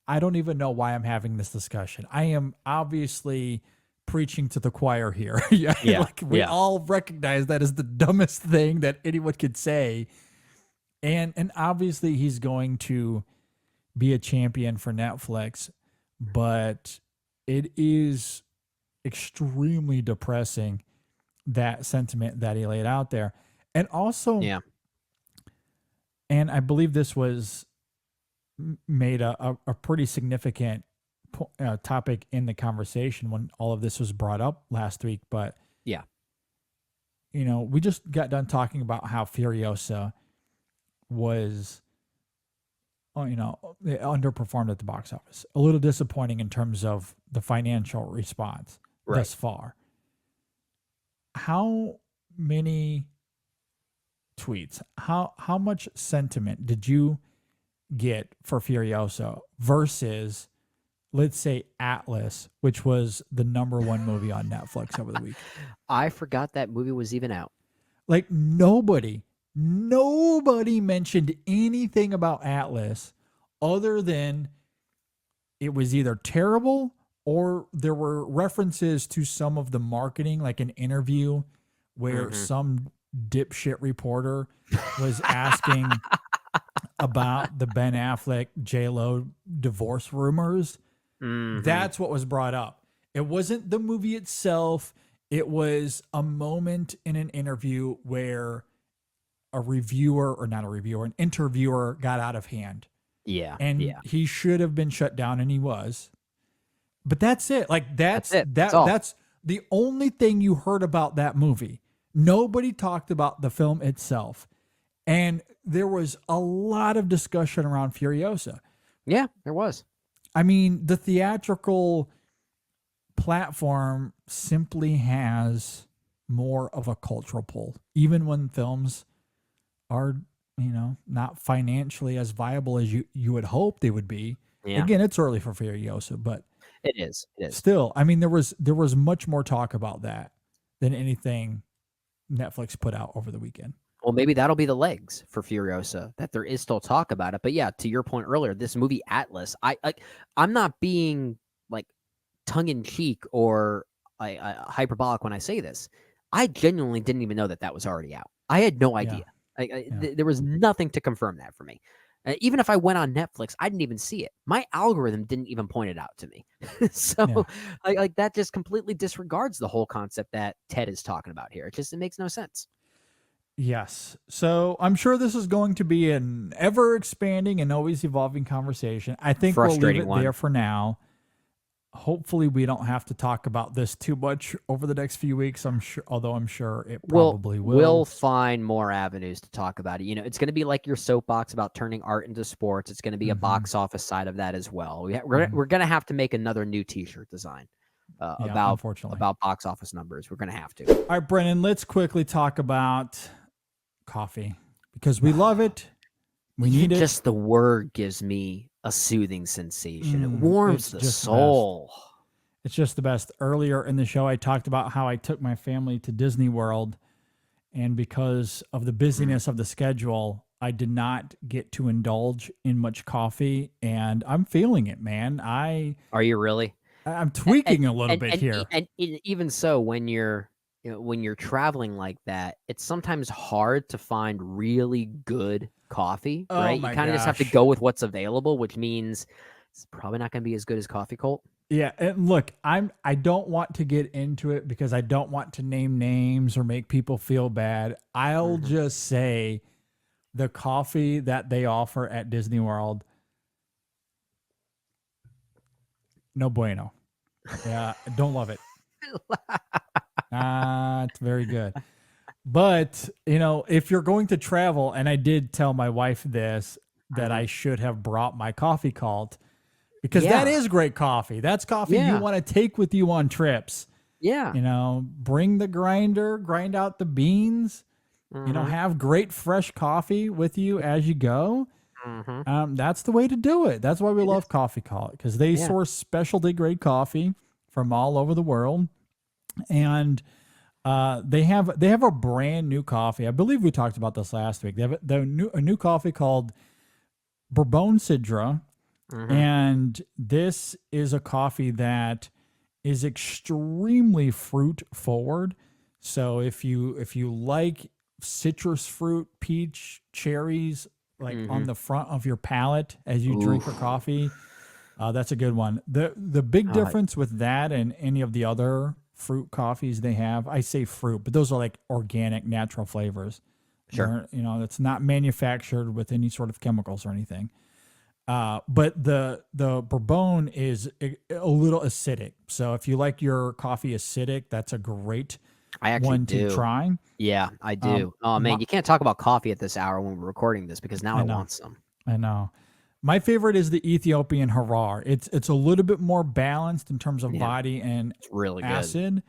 I don't even know why I'm having this discussion. I am obviously preaching to the choir here. We all recognize that is the dumbest thing that anyone could say. And obviously he's going to be a champion for Netflix, but it is extremely depressing, that sentiment that he laid out there. And also, and I believe this was made a pretty significant topic in the conversation when all of this was brought up last week. But we just got done talking about how Furiosa was, it underperformed at the box office. A little disappointing in terms of the financial response thus far. How many tweets, how much sentiment did you get for Furiosa versus, let's say, Atlas, which was the #1 movie on Netflix over the week? I forgot that movie was even out. Like, nobody mentioned anything about Atlas other than it was either terrible or there were references to some of the marketing, like an interview where some dipshit reporter was asking about the Ben Affleck J-Lo divorce rumors. That's what was brought up. It wasn't the movie itself. It was a moment in an interview where an interviewer got out of hand. He should have been shut down, and he was. But that's it. Like, that's the only thing you heard about that movie. Nobody talked about the film itself. And there was a lot of discussion around Furiosa. Yeah, there was. I mean, the theatrical platform simply has more of a cultural pull, even when films are, not financially as viable as you would hope they would be. Yeah. Again, it's early for Furiosa, but it is. Still, I mean, there was much more talk about that than anything Netflix put out over the weekend. Well, maybe that'll be the legs for Furiosa, that there is still talk about it. But yeah, to your point earlier, this movie Atlas, I'm not being like tongue in cheek or hyperbolic when I say this. I genuinely didn't even know that was already out. I had no idea. There was nothing to confirm that for me. Even if I went on Netflix, I didn't even see it. My algorithm didn't even point it out to me. So like that just completely disregards the whole concept that Ted is talking about here. It makes no sense. Yes. So I'm sure this is going to be an ever expanding and always evolving conversation. I think we'll leave it there for now. Hopefully we don't have to talk about this too much over the next few weeks. I'm sure it probably will. We'll find more avenues to talk about it. You know, it's going to be like your soapbox about turning art into sports. It's going to be a box office side of that as well. We're going to have to make another new T-shirt design about box office numbers. We're going to have to. All right, Brennan, let's quickly talk about coffee because we love it. We need it. Just the word gives me a soothing sensation. It warms the soul. It's just the best. Earlier in the show, I talked about how I took my family to Disney World, and because of the busyness of the schedule, I did not get to indulge in much coffee, and I'm feeling it, man. Are you really? I'm tweaking a little bit here. And even so, when you're traveling like that, it's sometimes hard to find really good coffee, right? You kind of just have to go with what's available, which means it's probably not going to be as good as Coffee Cult. Yeah, and look, I don't want to get into it because I don't want to name names or make people feel bad. I'll just say the coffee that they offer at Disney World, no bueno. Yeah, I don't love it. It's very good. But, if you're going to travel, and I did tell my wife this, that I should have brought my Coffee Cult, because that is great coffee. That's coffee you want to take with you on trips. Yeah. Bring the grinder, grind out the beans, have great fresh coffee with you as you go. That's the way to do it. That's why we love Coffee Cult, because they source specialty grade coffee from all over the world. And they have a brand new coffee. I believe we talked about this last week. They have a new coffee called Bourbon Cidre, and this is a coffee that is extremely fruit forward. So if you like citrus fruit, peach, cherries, like on the front of your palate as you drink your coffee, that's a good one. The big difference with that and any of the other fruit coffees they have, I say fruit, but those are like organic, natural flavors. Sure. It's not manufactured with any sort of chemicals or anything. But the Bourbon is a little acidic. So if you like your coffee acidic, that's a great one to try. Yeah, I do. You can't talk about coffee at this hour when we're recording this because now I want some. I know. My favorite is the Ethiopian Harar. It's a little bit more balanced in terms of body and it's really acid,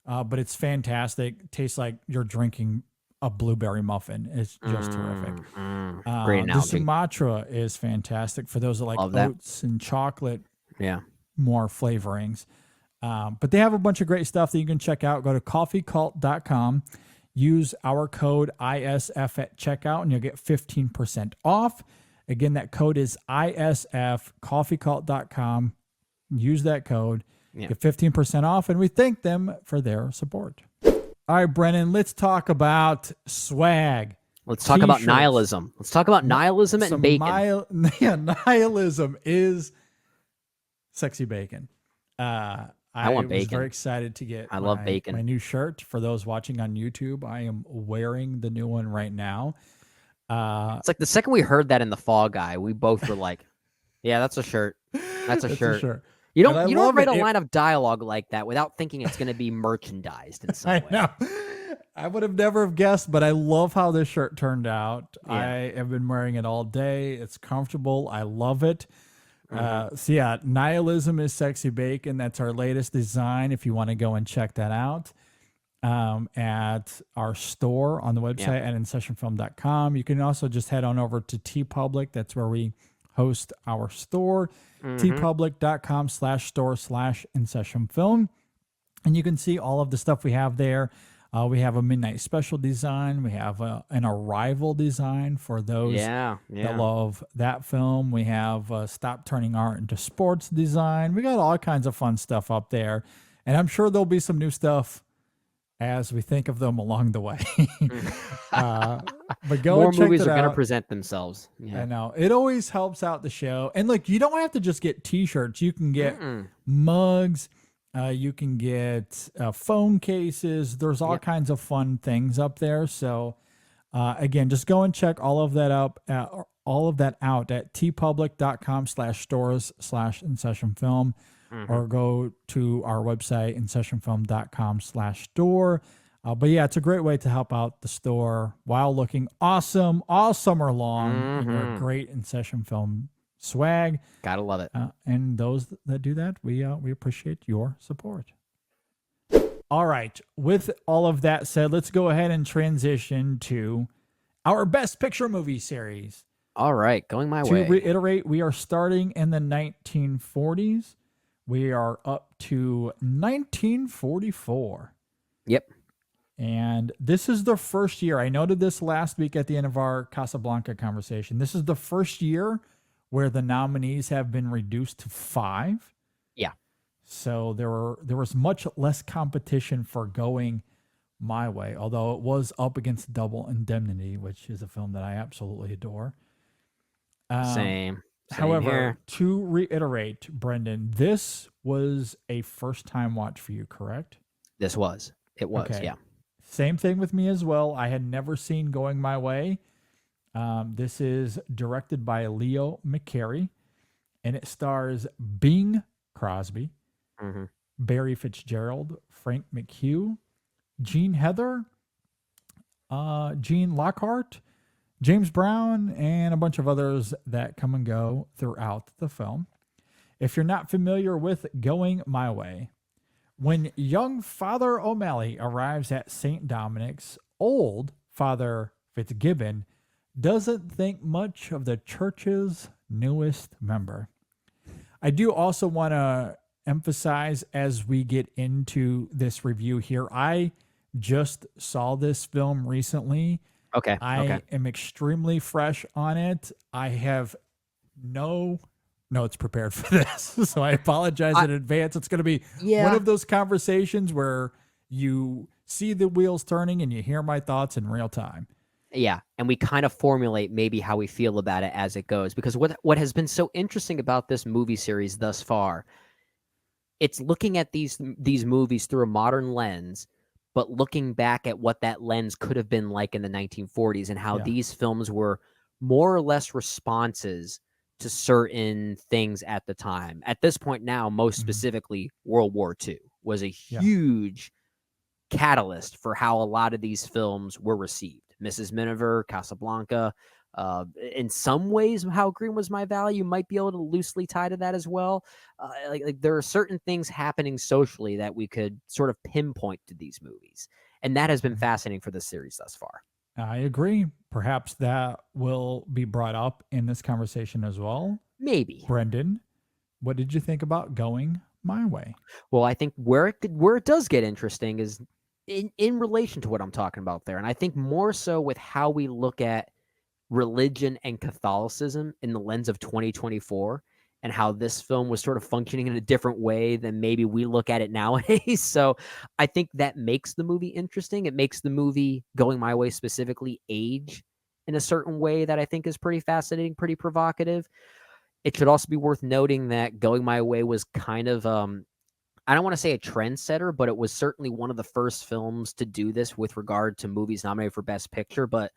but it's fantastic. It tastes like you're drinking a blueberry muffin. It's just terrific. Great analogy. The Sumatra is fantastic for those that like oats and chocolate. Yeah, more flavorings. But they have a bunch of great stuff that you can check out. Go to coffeecult.com. Use our code ISF at checkout, and you'll get 15% off. Again, that code is ISF, coffeecult.com. Use that code. Get 15% off, and we thank them for their support. All right, Brennan, let's talk about swag. Let's talk about nihilism. Let's talk about nihilism and bacon. Nihilism is sexy bacon. I want bacon. Was very excited to get love bacon. My new shirt. For those watching on YouTube, I am wearing the new one right now. It's like the second we heard that in the Fall Guy, we both were like, yeah, that's a shirt. That's a shirt. You don't write a line of dialogue like that without thinking it's going to be merchandised in some way. I know. I would have never have guessed, but I love how this shirt turned out. Yeah. I have been wearing it all day. It's comfortable. I love it. Nihilism is sexy bacon. That's our latest design. If you want to go and check that out at our store on the website at InSessionFilm.com. You can also just head on over to TeePublic. That's where we host our store. TeePublic.com/store/InSessionFilm. And you can see all of the stuff we have there. We have a midnight special design. We have an arrival design for those that love that film. We have Stop Turning Art into Sports design. We got all kinds of fun stuff up there. And I'm sure there'll be some new stuff as we think of them along the way. But go More and check movies it are going to out. present themselves. Yeah. I know. It always helps out the show. And look, you don't have to just get t-shirts. You can get mugs. You can get phone cases. There's all kinds of fun things up there. So again, just go and check all of that out at tpublic.com/stores/InSessionFilm or go to our website, InSessionFilm.com/store. But yeah, it's a great way to help out the store while looking awesome all summer long in your great InSession Film swag. Gotta love it. And those that do that, we appreciate your support. All right. With all of that said, let's go ahead and transition to our Best Picture movie series. All right, going my To way. reiterate, we are starting in the 1940s. We are up to 1944. Yep. And this is the first year. I noted this last week at the end of our Casablanca conversation. This is the first year where the nominees have been reduced to 5. Yeah. So there was much less competition for Going My Way, although it was up against Double Indemnity, which is a film that I absolutely adore. Same However, here. to reiterate, Brendan, this was a first-time watch for you, correct? It was, Okay. yeah. Same thing with me as well. I had never seen Going My Way. This is directed by Leo McCarey, and it stars Bing Crosby, Barry Fitzgerald, Frank McHugh, Gene Heather, Gene Lockhart, James Brown, and a bunch of others that come and go throughout the film. If you're not familiar with Going My Way, when young Father O'Malley arrives at St. Dominic's, old Father Fitzgibbon doesn't think much of the church's newest member. I do also want to emphasize as we get into this review here, I just saw this film recently. Okay. I am extremely fresh on it. I have no notes prepared for this, so I apologize in advance. It's going to be one of those conversations where you see the wheels turning and you hear my thoughts in real time. Yeah, and we kind of formulate maybe how we feel about it as it goes. Because what has been so interesting about this movie series thus far, it's looking at these movies through a modern lens, but looking back at what that lens could have been like in the 1940s and how these films were more or less responses to certain things at the time. At this point now, most specifically, World War II was a huge catalyst for how a lot of these films were received. Mrs. Miniver, Casablanca, in some ways, How Green Was My Value might be able to loosely tie to that as well. Like there are certain things happening socially that we could sort of pinpoint to these movies. And that has been fascinating for this series thus far. I agree. Perhaps that will be brought up in this conversation as well. Maybe. Brendan, what did you think about Going My Way? Well, I think where it does get interesting is in relation to what I'm talking about there. And I think more so with how we look at religion and Catholicism in the lens of 2024 and how this film was sort of functioning in a different way than maybe we look at it nowadays. So I think that makes the movie interesting. It makes the movie Going My Way specifically age in a certain way that I think is pretty fascinating, pretty provocative. It should also be worth noting that Going My Way was kind of, I don't want to say a trendsetter, but it was certainly one of the first films to do this with regard to movies nominated for Best Picture. But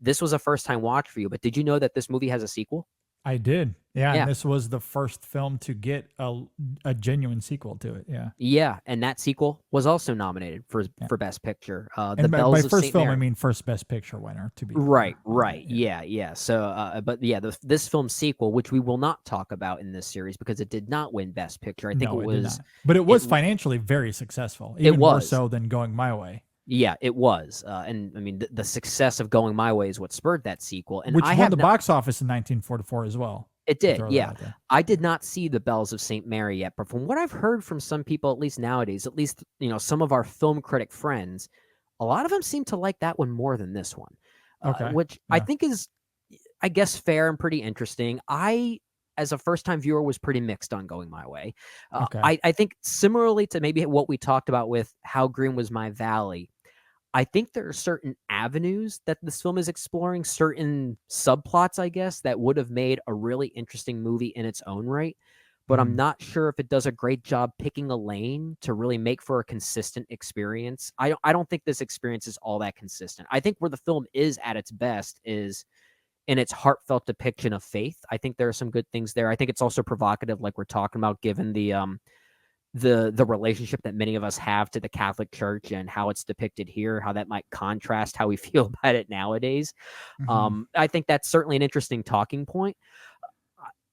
this was a first-time watch for you. But did you know that this movie has a sequel? I did. Yeah. And this was the first film to get a genuine sequel to it. Yeah. Yeah. And that sequel was also nominated for Best Picture. And by first film, I mean first Best Picture winner, to be right. clear. Right. Yeah. So, but yeah, this film sequel, which we will not talk about in this series because it did not win Best Picture. I think it was. But it was financially very successful. Even more so than Going My Way. Yeah, it was. And I mean, the success of Going My Way is what spurred that sequel. And which won the box office in 1944 as well. It did, yeah. I did not see The Bells of St. Mary yet, but from what I've heard from some people, at least nowadays, at least, some of our film critic friends, a lot of them seem to like that one more than this one, which I think is, I guess, fair and pretty interesting. I as a first-time viewer, was pretty mixed on Going My Way. Okay. I think similarly to maybe what we talked about with How Green Was My Valley, I think there are certain avenues that this film is exploring, certain subplots, I guess, that would have made a really interesting movie in its own right. But I'm not sure if it does a great job picking a lane to really make for a consistent experience. I don't think this experience is all that consistent. I think where the film is at its best is in its heartfelt depiction of faith. I think there are some good things there. I think it's also provocative, like we're talking about, given the relationship that many of us have to the Catholic Church and how it's depicted here, how that might contrast how we feel about it nowadays. I think that's certainly an interesting talking point.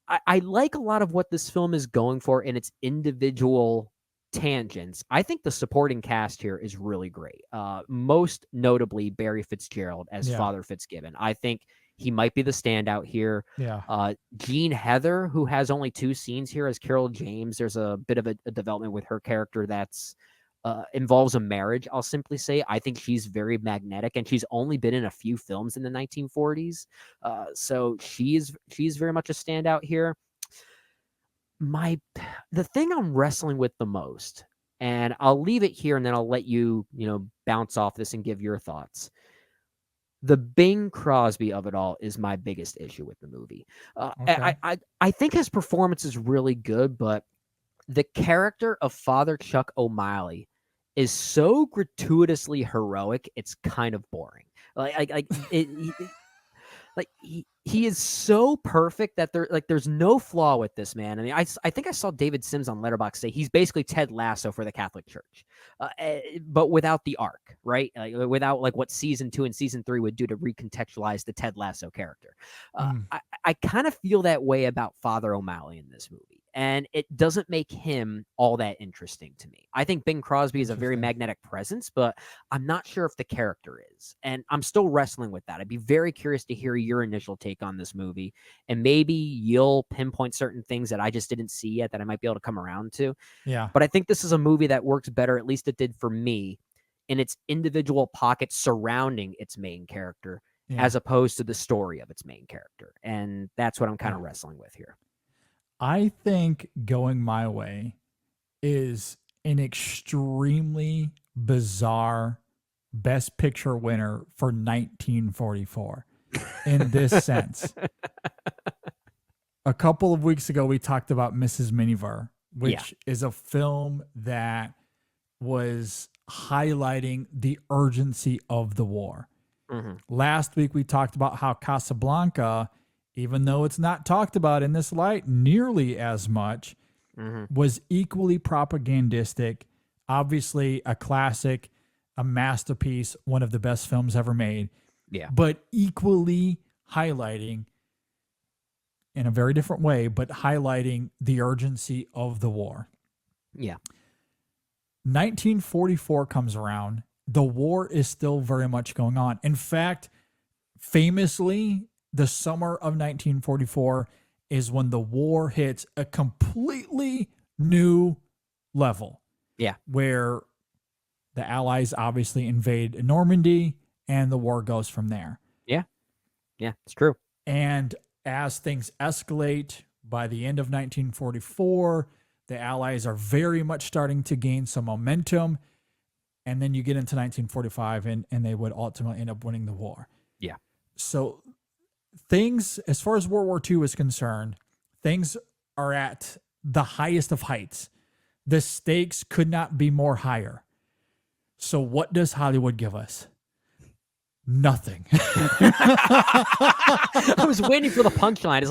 I like a lot of what this film is going for in its individual tangents. I think the supporting cast here is really great. Most notably, Barry Fitzgerald as Father Fitzgibbon. I think he might be the standout here. Yeah. Jean Heather, who has only 2 scenes here as Carol James. There's a bit of a development with her character that's involves a marriage, I'll simply say. I think she's very magnetic, and she's only been in a few films in the 1940s. So she's very much a standout here. The thing I'm wrestling with the most, and I'll leave it here and then I'll let you, bounce off this and give your thoughts. The Bing Crosby of it all is my biggest issue with the movie. Okay. I think his performance is really good, but the character of Father Chuck O'Malley is so gratuitously heroic, it's kind of boring. He is so perfect that there's no flaw with this man. I mean, I think I saw David Sims on Letterboxd say he's basically Ted Lasso for the Catholic Church, but without the arc, right? Without what season 2 and season 3 would do to recontextualize the Ted Lasso character. I kind of feel that way about Father O'Malley in this movie, and it doesn't make him all that interesting to me. I think Bing Crosby is a very magnetic presence, but I'm not sure if the character is, and I'm still wrestling with that. I'd be very curious to hear your initial take on this movie, and maybe you'll pinpoint certain things that I just didn't see yet that I might be able to come around to. Yeah. But I think this is a movie that works better, at least it did for me, in its individual pockets surrounding its main character, as opposed to the story of its main character. And that's what I'm kind of wrestling with here. I think Going My Way is an extremely bizarre Best Picture winner for 1944 in this sense. A couple of weeks ago, we talked about Mrs. Miniver, which is a film that was highlighting the urgency of the war. Last week, we talked about how Casablanca, even though it's not talked about in this light nearly as much, was equally propagandistic. Obviously, a classic, a masterpiece, one of the best films ever made. Yeah. But equally highlighting, in a very different way, but highlighting the urgency of the war. Yeah. 1944 comes around. The war is still very much going on. In fact, famously, the summer of 1944 is when the war hits a completely new level. Yeah. Where the Allies obviously invade Normandy and the war goes from there. Yeah. Yeah, it's true. And as things escalate by the end of 1944, the Allies are very much starting to gain some momentum. And then you get into 1945 and they would ultimately end up winning the war. Yeah. So things, as far as World War II is concerned, things are at the highest of heights. The stakes could not be more higher. So what does Hollywood give us? Nothing. I was waiting for the punchline. It's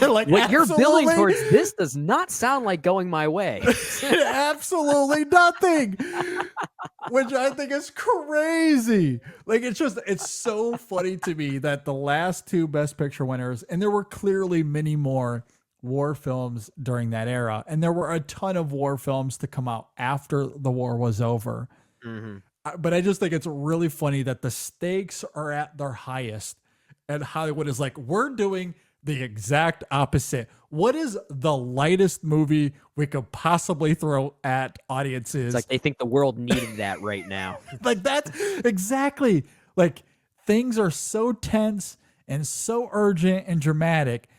like what you're building towards this does not sound like Going My Way. Absolutely nothing. Which I think is crazy. It's so funny to me that the last 2 Best Picture winners, and there were clearly many more war films during that era, and there were a ton of war films to come out after the war was over. But I just think it's really funny that the stakes are at their highest, and Hollywood is like, we're doing the exact opposite. What is the lightest movie we could possibly throw at audiences? It's like they think the world needed that right now. That's exactly. Things are so tense and so urgent and dramatic.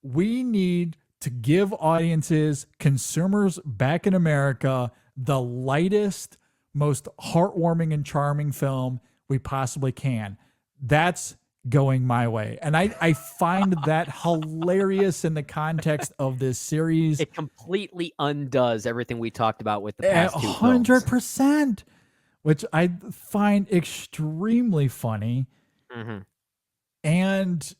We need to give audiences, consumers back in America, the lightest, most heartwarming and charming film we possibly can. That's going my way. And I find that hilarious in the context of this series. It completely undoes everything we talked about with the past 2 films. 100%, which I find extremely funny. And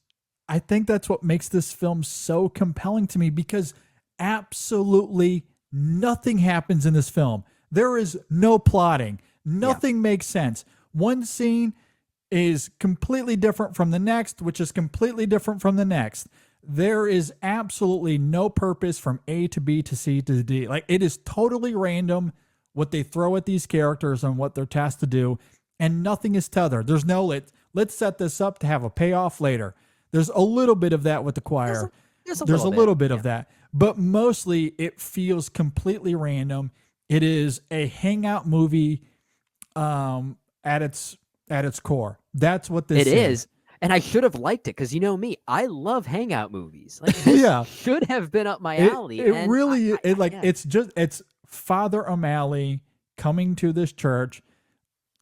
I think that's what makes this film so compelling to me, because absolutely nothing happens in this film. There is no plotting. Nothing makes sense. One scene is completely different from the next, which is completely different from the next. There is absolutely no purpose from A to B to C to D. Like, it is totally random what they throw at these characters and what they're tasked to do, and nothing is tethered. There's no let's set this up to have a payoff later. There's a little bit of that with the choir. There's a little bit of that, but mostly it feels completely random. It is a hangout movie at its core. That's what this is. And I should have liked it, because you know me, I love hangout movies. Like, Yeah. should have been up my alley. It's Father O'Malley coming to this church.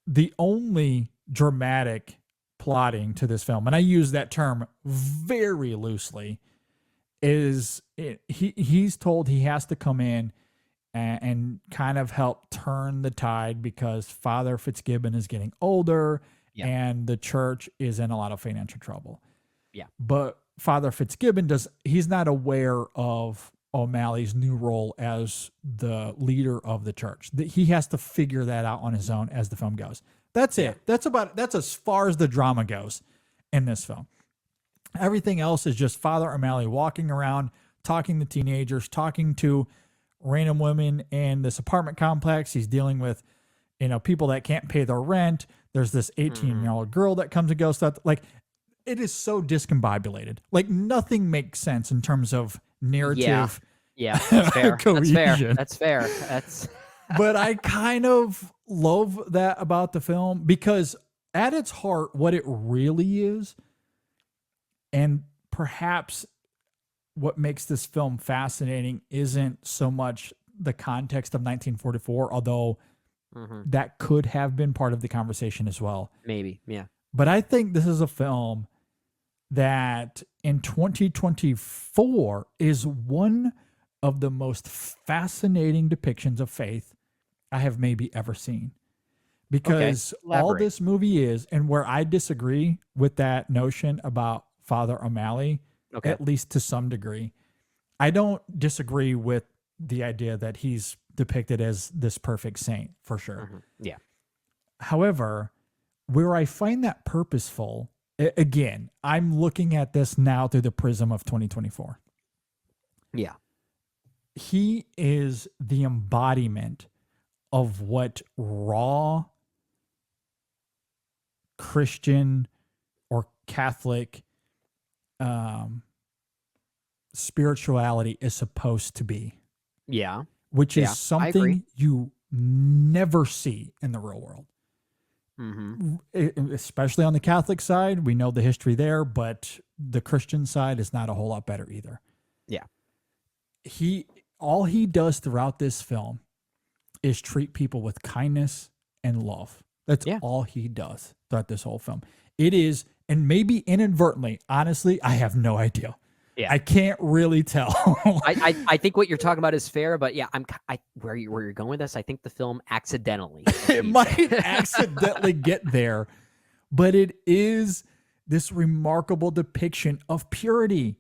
The only dramatic plotting to this film, and I use that term very loosely, is he's told he has to come in and kind of help turn the tide, because Father Fitzgibbon is getting older and the church is in a lot of financial trouble. Yeah. But Father Fitzgibbon he's not aware of O'Malley's new role as the leader of the church. He has to figure that out on his own as the film goes. That's it. That's as far as the drama goes in this film. Everything else is just Father O'Malley walking around, talking to teenagers, talking to random women in this apartment complex. He's dealing with, people that can't pay their rent. There's this 18-year-old girl that comes and goes. Stuff like, it is so discombobulated. Like, nothing makes sense in terms of narrative. Yeah, that's fair. Cohesion. That's fair. But I kind of love that about the film, because at its heart, what it really is, and perhaps what makes this film fascinating, isn't so much the context of 1944, although that could have been part of the conversation as well. Maybe, yeah. But I think this is a film that in 2024 is one of the most fascinating depictions of faith I have maybe ever seen. Because all this movie is, and where I disagree with that notion about Father O'Malley, at least to some degree, I don't disagree with the idea that he's depicted as this perfect saint, for sure. Yeah. However, where I find that purposeful, again, I'm looking at this now through the prism of 2024. Yeah. He is the embodiment of what raw Christian or Catholic spirituality is supposed to be. Yeah. Which is something you never see in the real world. Especially on the Catholic side, we know the history there, but the Christian side is not a whole lot better either. Yeah. All he does throughout this film is treat people with kindness and love. That's all he does throughout this whole film. It is, and maybe inadvertently, honestly, I have no idea. Yeah. I can't really tell. I think what you're talking about is fair, but yeah, where you're going with this, I think the film accidentally. It might accidentally get there, but it is this remarkable depiction of purity.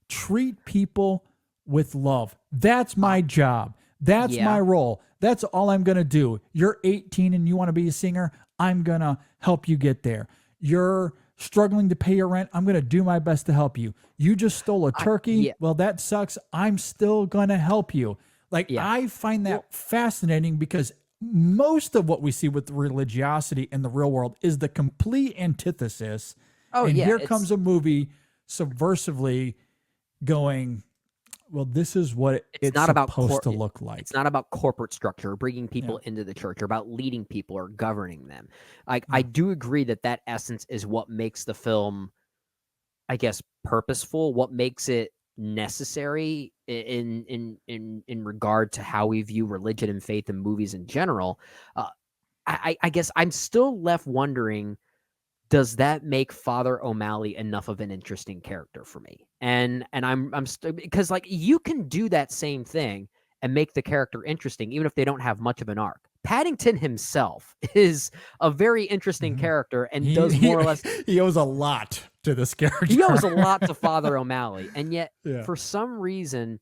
Treat people with love. That's my job. That's my role. That's all I'm going to do. You're 18 and you want to be a singer. I'm going to help you get there. You're struggling to pay your rent. I'm going to do my best to help you. You just stole a turkey. Well, that sucks. I'm still going to help you. I find that fascinating, because most of what we see with religiosity in the real world is the complete antithesis. Here comes a movie subversively going, well, this is what it's not supposed to look like. It's not about corporate structure, or bringing people into the church, or about leading people or governing them. I do agree that essence is what makes the film, I guess, purposeful. What makes it necessary in regard to how we view religion and faith in movies in general, I guess I'm still left wondering, does that make Father O'Malley enough of an interesting character for me? And because like you can do that same thing and make the character interesting, even if they don't have much of an arc. Paddington himself is a very interesting character and does more or less. He owes a lot to this character. He owes a lot to Father O'Malley, and yet Yeah. for some reason,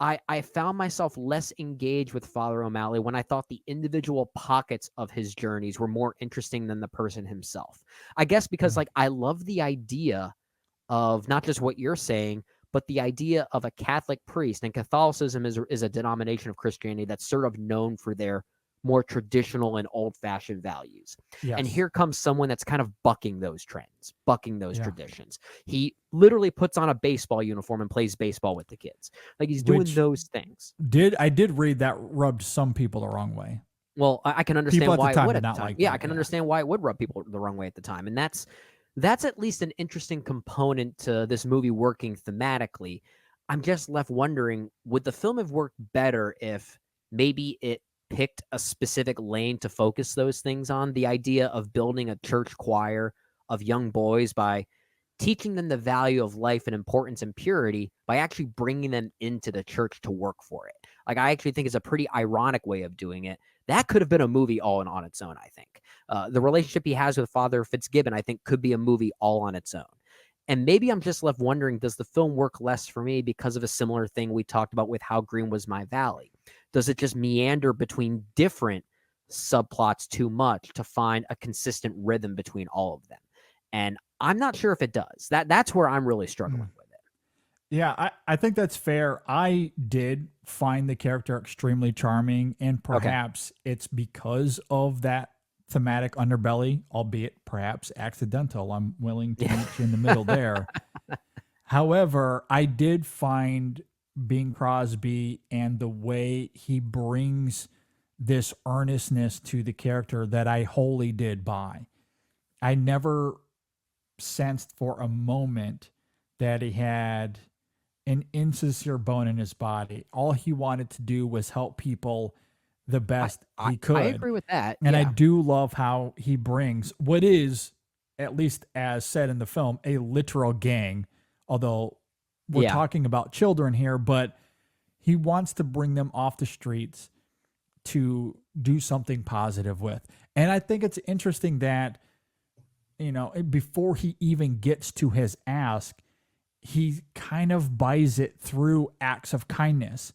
I found myself less engaged with Father O'Malley when I thought the individual pockets of his journeys were more interesting than the person himself. I guess because like I love the idea of not just what you're saying, but the idea of a Catholic priest, and Catholicism is a denomination of Christianity that's sort of known for their more traditional and old-fashioned values. Yes. And here comes someone that's kind of bucking those trends, bucking those Yeah. traditions. He literally puts on a baseball uniform and plays baseball with the kids. Like he's doing Which those things. I did read that rubbed some people the wrong way. Well, I can understand People at the why it time would did at the not time. like Yeah, that, I can yeah. understand why it would rub people the wrong way at the time. And that's at least an interesting component to this movie working thematically. I'm just left wondering, would the film have worked better if maybe it picked a specific lane to focus those things on? The idea of building a church choir of young boys by teaching them the value of life and importance and purity by actually bringing them into the church to work for it. Like, I actually think it's a pretty ironic way of doing it. That could have been a movie all on its own, I think. The relationship he has with Father Fitzgibbon, I think, could be a movie all on its own. And maybe I'm just left wondering, does the film work less for me because of a similar thing we talked about with How Green Was My Valley? Does it just meander between different subplots too much to find a consistent rhythm between all of them? And I'm not sure if it does. That's where I'm really struggling with it. Yeah, I think that's fair. I did find the character extremely charming, and perhaps it's because of that thematic underbelly, albeit perhaps accidental. I'm willing to meet you in the middle there. However, I did find Bing Crosby and the way he brings this earnestness to the character that I wholly did buy. I never sensed for a moment that he had an insincere bone in his body. All he wanted to do was help people the best he could. I agree with that. And I yeah. do love how he brings what is, at least as said in the film, a literal gang, although we're talking about children here, but he wants to bring them off the streets to do something positive with. And I think it's interesting that, you know, before he even gets to his ask, he kind of buys it through acts of kindness,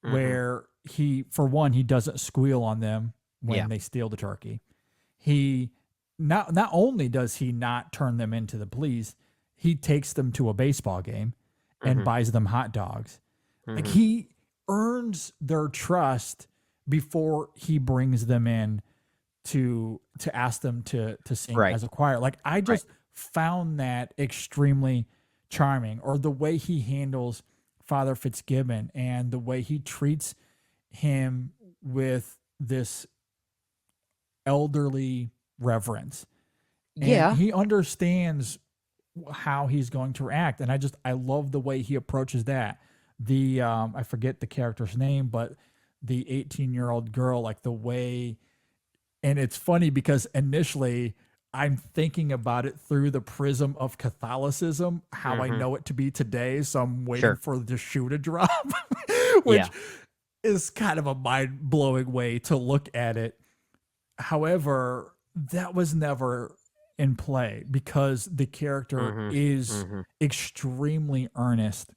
where he, for one, he doesn't squeal on them when they steal the turkey. He not only does he not turn them into the police, he takes them to a baseball game and buys them hot dogs. Like, he earns their trust before he brings them in to ask them to sing as a choir. Like, I just found that extremely charming, or the way he handles Father Fitzgibbon and the way he treats him with this elderly reverence. And he understands how he's going to react. And I love the way he approaches that. The, I forget the character's name, but the 18-year-old girl, like the way, and it's funny because initially I'm thinking about it through the prism of Catholicism, how I know it to be today. So I'm waiting for the shoe to drop, which is kind of a mind-blowing way to look at it. However, that was never in play because the character is extremely earnest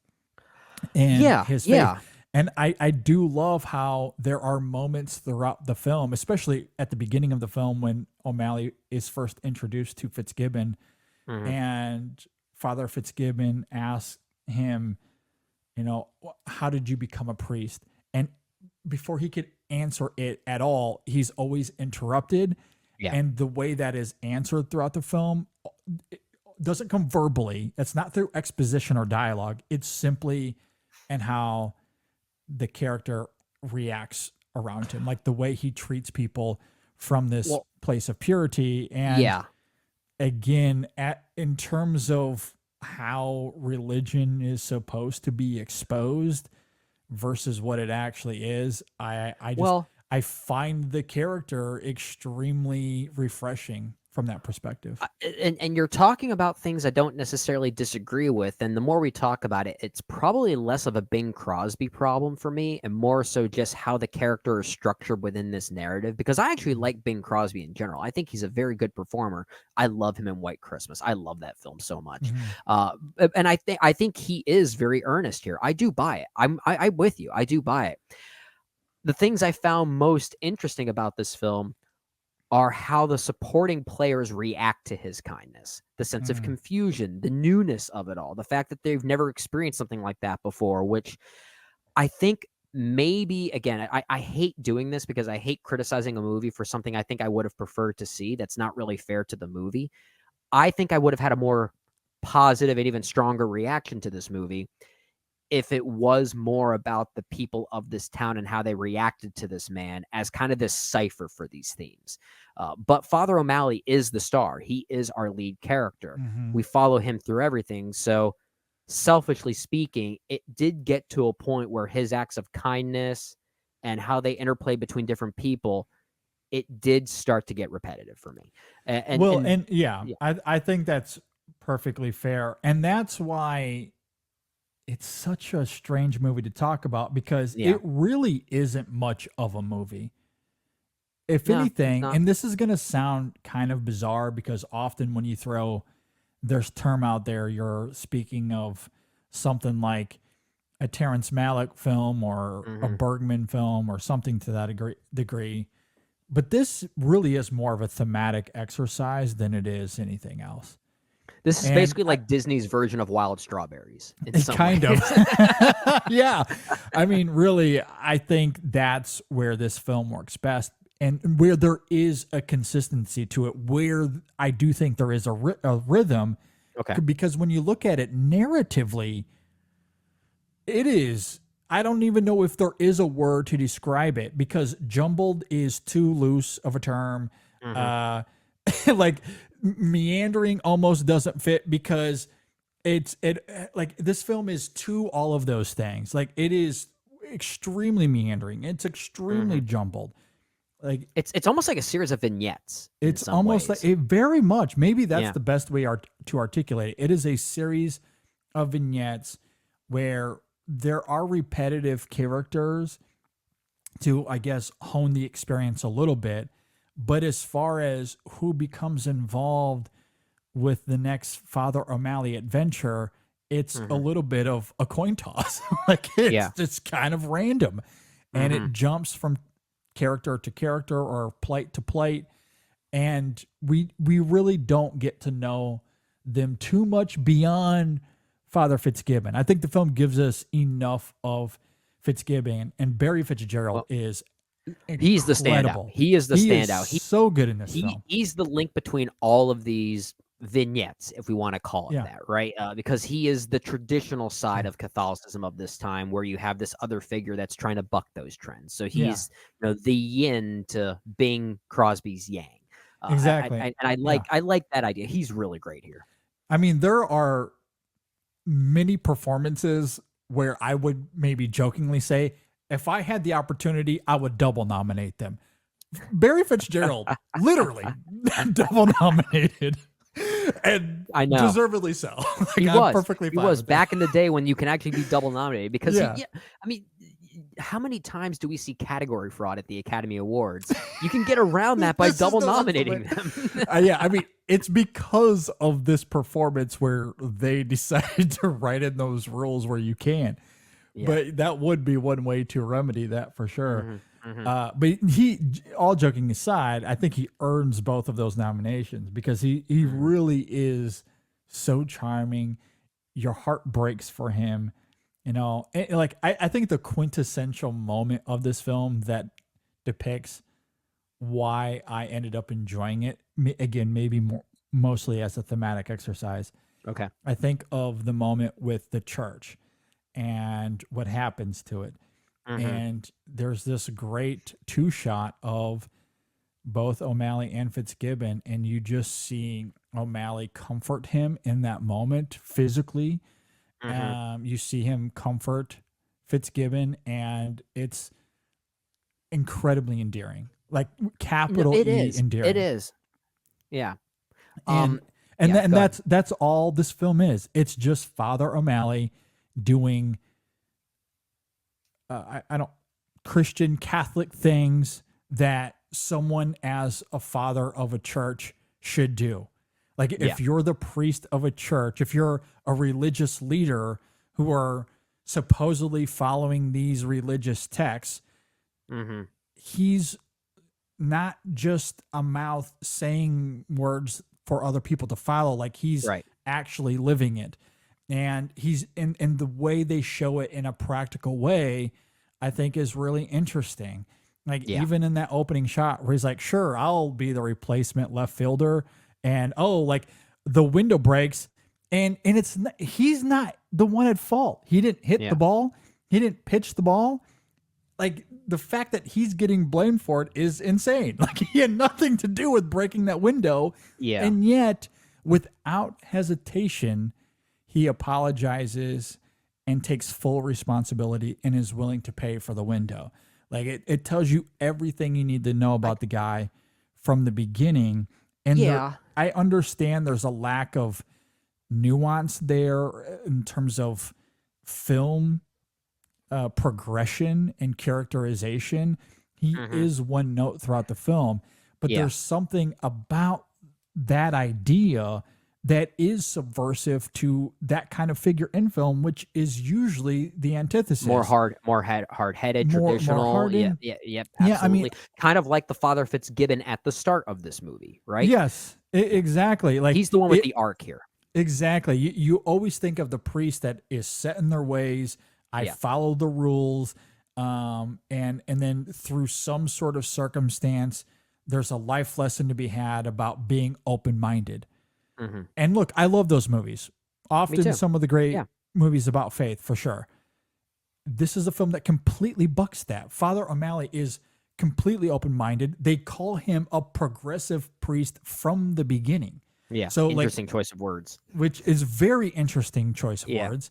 in his faith. And I do love how there are moments throughout the film, especially at the beginning of the film when O'Malley is first introduced to Fitzgibbon, and Father Fitzgibbon asks him, you know, how did you become a priest? And before he could answer it at all, he's always interrupted. And the way that is answered throughout the film, it doesn't come verbally. It's not through exposition or dialogue. It's simply in how the character reacts around him, like the way he treats people from this place of purity. And again, in terms of how religion is supposed to be exposed, versus what it actually is, Well, I find the character extremely refreshing from that perspective. and you're talking about things I don't necessarily disagree with, and the more we talk about it, it's probably less of a Bing Crosby problem for me, and more so just how the character is structured within this narrative. Because I actually like Bing Crosby in general. I think he's a very good performer. I love him in White Christmas. I love that film so much, and I think he is very earnest here. I do buy it. I'm with you. I do buy it. The things I found most interesting about this film are how the supporting players react to his kindness, the sense of confusion, the newness of it all, the fact that they've never experienced something like that before, which I think maybe, again, I hate doing this because I hate criticizing a movie for something I think I would have preferred to see. That's not really fair to the movie. I think I would have had a more positive and even stronger reaction to this movie if it was more about the people of this town and how they reacted to this man as kind of this cipher for these themes. But Father O'Malley is the star. He is our lead character. We follow him through everything. So selfishly speaking, it did get to a point where his acts of kindness and how they interplay between different people, it did start to get repetitive for me. I think that's perfectly fair. And that's why it's such a strange movie to talk about, because it really isn't much of a movie. If anything, and this is going to sound kind of bizarre because often when you throw this term out there, you're speaking of something like a Terrence Malick film or a Bergman film or something to that degree. But this really is more of a thematic exercise than it is anything else. This is basically like Disney's version of Wild Strawberries. Kind of. Yeah. I mean, really, I think that's where this film works best, and where there is a consistency to it, where I do think there is a rhythm. Okay. Because when you look at it narratively, it is, I don't even know if there is a word to describe it, because jumbled is too loose of a term. Like meandering almost doesn't fit, because it like this film is to all of those things. Like it is extremely meandering. It's extremely jumbled. Like it's almost like a series of vignettes. It's almost like it very much. Maybe that's the best way to articulate it. It is a series of vignettes where there are repetitive characters to, I guess, hone the experience a little bit. But as far as who becomes involved with the next Father O'Malley adventure, it's a little bit of a coin toss. Like it's kind of random, and it jumps from character to character or plate to plate, and we really don't get to know them too much beyond Father Fitzgibbon. I think the film gives us enough of Fitzgibbon, and Barry Fitzgerald is incredible. He's the standout. He is the standout. He's so good in this film. He's the link between all of these vignettes, if we want to call it that, right? Because he is the traditional side of Catholicism of this time, where you have this other figure that's trying to buck those trends. So he's the yin to Bing Crosby's yang. Exactly. I like that idea. He's really great here. I mean, there are many performances where I would maybe jokingly say, if I had the opportunity, I would double nominate them. Barry Fitzgerald, literally double nominated. And I know, deservedly so. Like, he I'm was perfectly fine. He was with back that. in the day when you can actually be double nominated, because Yeah. I mean, how many times do we see category fraud at the Academy Awards? You can get around that by double nominating them. Yeah, I mean, it's because of this performance where they decided to write in those rules where you can. Yeah. But that would be one way to remedy that for sure. But he, all joking aside, I think he earns both of those nominations, because he really is so charming. Your heart breaks for him, you know. And like I think the quintessential moment of this film that depicts why I ended up enjoying it, again, maybe mostly as a thematic exercise. Okay. I think of the moment with the church and what happens to it. And there's this great two shot of both O'Malley and Fitzgibbon, and you just seeing O'Malley comfort him in that moment physically. You see him comfort Fitzgibbon, and it's incredibly endearing. Like capital It E is. endearing. It is. Yeah. And Yeah, go ahead. that's all this film is. It's just Father O'Malley doing I don't Christian Catholic things that someone as a father of a church should do. Like if Yeah. you're the priest of a church, if you're a religious leader who are supposedly following these religious texts, Mm-hmm. he's not just a mouth saying words for other people to follow. Like he's Right. actually living it. And he's in the way they show it in a practical way, I think is really interesting. Like Yeah. even in that opening shot where he's like, sure, I'll be the replacement left fielder. And like the window breaks and he's not the one at fault. He didn't hit Yeah. the ball. He didn't pitch the ball. Like the fact that he's getting blamed for it is insane. Like he had nothing to do with breaking that window. Yeah. And yet without hesitation, he apologizes and takes full responsibility and is willing to pay for the window. Like it tells you everything you need to know about the guy from the beginning. And Yeah. I understand there's a lack of nuance there in terms of film progression and characterization. He is one note throughout the film, but Yeah. there's something about that idea that is subversive to that kind of figure in film, which is usually the antithesis. More hard-headed, More traditional. hardened. Yep, Yeah, absolutely. I mean- kind of like the Father Fitzgibbon at the start of this movie, right? Yes, exactly. Like He's the one with it- the arc here. Exactly. You always think of the priest that is set in their ways. I Yeah. follow the rules. And then through some sort of circumstance, there's a life lesson to be had about being open-minded. Mhm. And look, I love those movies. too. Often some of the great Yeah. movies about faith, for sure. This is a film that completely bucks that. Father O'Malley is completely open-minded. They call him a progressive priest from the beginning. Yeah. So, like- interesting choice of words. Which is very interesting choice of Yeah. words.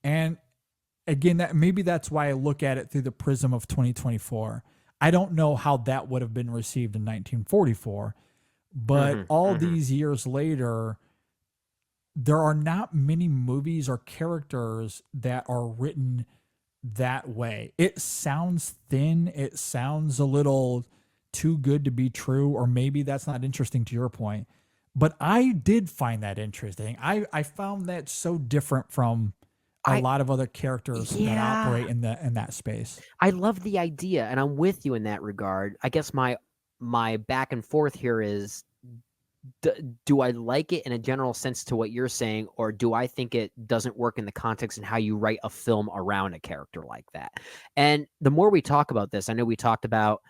And again, that's why I look at it through the prism of 2024. I don't know how that would have been received in 1944, but all these years later, there are not many movies or characters that are written that way. It sounds thin. It sounds a little too good to be true, or maybe that's not interesting to your point. But I did find that interesting. I found that so different from a lot of other characters that Yeah. operate in that space. I love the idea, and I'm with you in that regard. I guess my back and forth here is, do I like it in a general sense to what you're saying, or do I think it doesn't work in the context and how you write a film around a character like that? And the more we talk about this, I know we talked about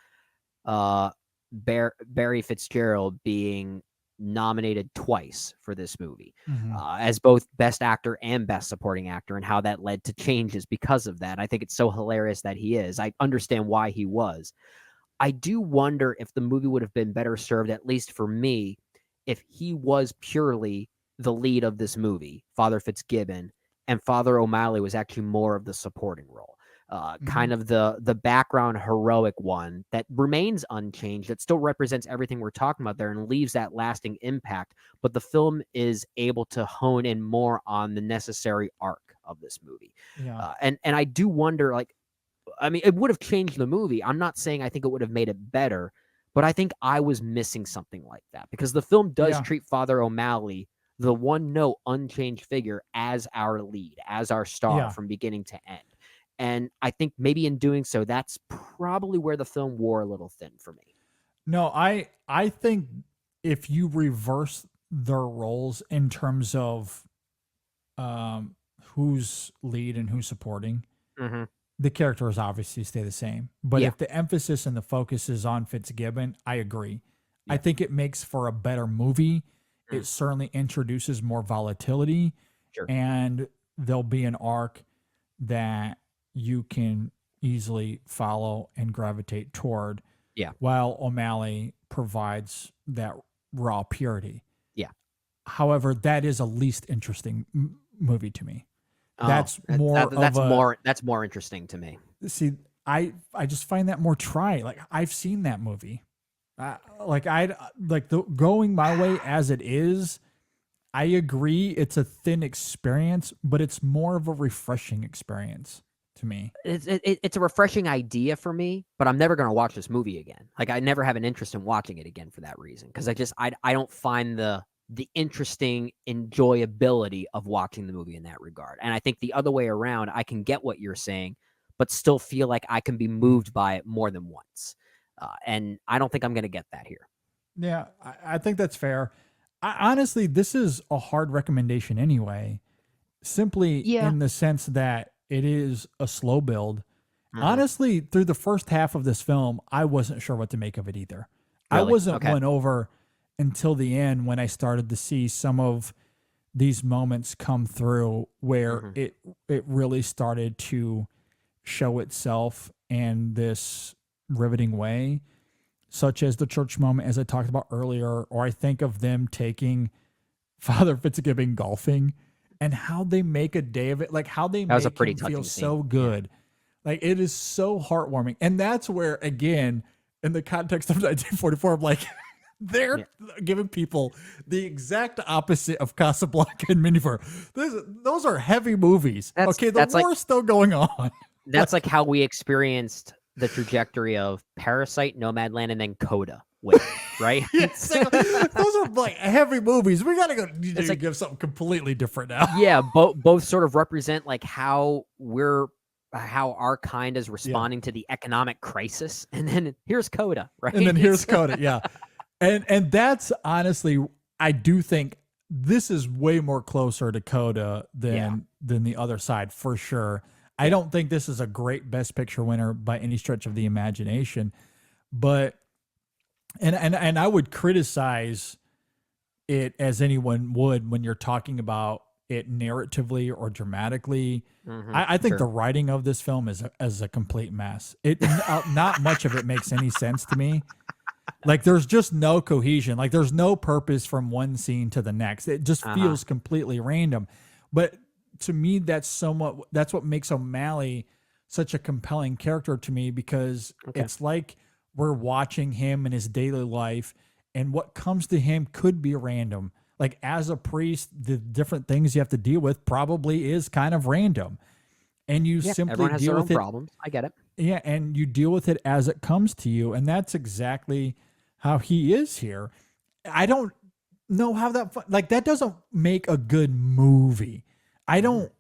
Barry Fitzgerald being nominated twice for this movie as both best actor and best supporting actor, and how that led to changes because of that. I think it's so hilarious that he is. I understand why he was. I do wonder if the movie would have been better served, at least for me, if he was purely the lead of this movie, Father Fitzgibbon, and Father O'Malley was actually more of the supporting role. Kind of the background heroic one that remains unchanged, that still represents everything we're talking about there and leaves that lasting impact. But the film is able to hone in more on the necessary arc of this movie. Yeah. And I do wonder, like, I mean, it would have changed the movie. I'm not saying I think it would have made it better, but I think I was missing something like that, because the film does treat Father O'Malley, the one note unchanged figure, as our lead, as our star from beginning to end. And I think maybe in doing so, that's probably where the film wore a little thin for me. No, I think if you reverse their roles in terms of who's lead and who's supporting, the characters obviously stay the same. But if the emphasis and the focus is on Fitzgibbon, I agree. I think it makes for a better movie. It certainly introduces more volatility, and there'll be an arc that you can easily follow and gravitate toward. While O'Malley provides that raw purity. However, that is a least interesting movie to me. That's that- more that's of a more that's more interesting to me. see. I just find that more try. Like I've seen that movie. Going my way as it is. I agree, it's a thin experience, but it's more of a refreshing experience to me. It's a refreshing idea for me, but I'm never going to watch this movie again. Like I never have an interest in watching it again for that reason, because I don't find the interesting enjoyability of watching the movie in that regard. And I think the other way around, I can get what you're saying, but still feel like I can be moved by it more than once. And I don't think I'm going to get that here. Yeah, I think that's fair. Honestly, this is a hard recommendation anyway, simply in the sense that it is a slow build. Honestly, through the first half of this film, I wasn't sure what to make of it either. Really? I wasn't Okay. won over until the end when I started to see some of these moments come through where it really started to show itself in this riveting way, such as the church moment, as I talked about earlier, or I think of them taking Father Fitzgibbon golfing and how they make a day of it, like how they That was a make pretty him touching feel scene. so good. Like it is so heartwarming. And that's where, again, in the context of 1944, I'm like, they're giving people the exact opposite of Casablanca and Miniver. Those are heavy movies. The that's war's still going on. That's like how we experienced the trajectory of Parasite, Nomadland, and then Coda, right? Yes, those are like heavy movies. We gotta go. It's like- Give something completely different now. Yeah, both sort of represent like how our kind is responding to the economic crisis, and then here's Coda, right? And then here's Coda, yeah. And that's honestly, I do think this is way more closer to Coda than the other side for sure. I don't think this is a great Best Picture winner by any stretch of the imagination, but and I would criticize it as anyone would when you're talking about it narratively or dramatically. I think the writing of this film is a complete mess. It not much of it makes any sense to me. Like there's just no cohesion. Like there's no purpose from one scene to the next. It just feels completely random. But to me, that's what makes O'Malley such a compelling character to me, because it's like we're watching him in his daily life, and what comes to him could be random. Like as a priest, the different things you have to deal with probably is kind of random, and you simply everyone has deal their own with it. problems. I get it. Yeah, and you deal with it as it comes to you, and that's exactly how he is here. I don't know how that doesn't make a good movie. I don't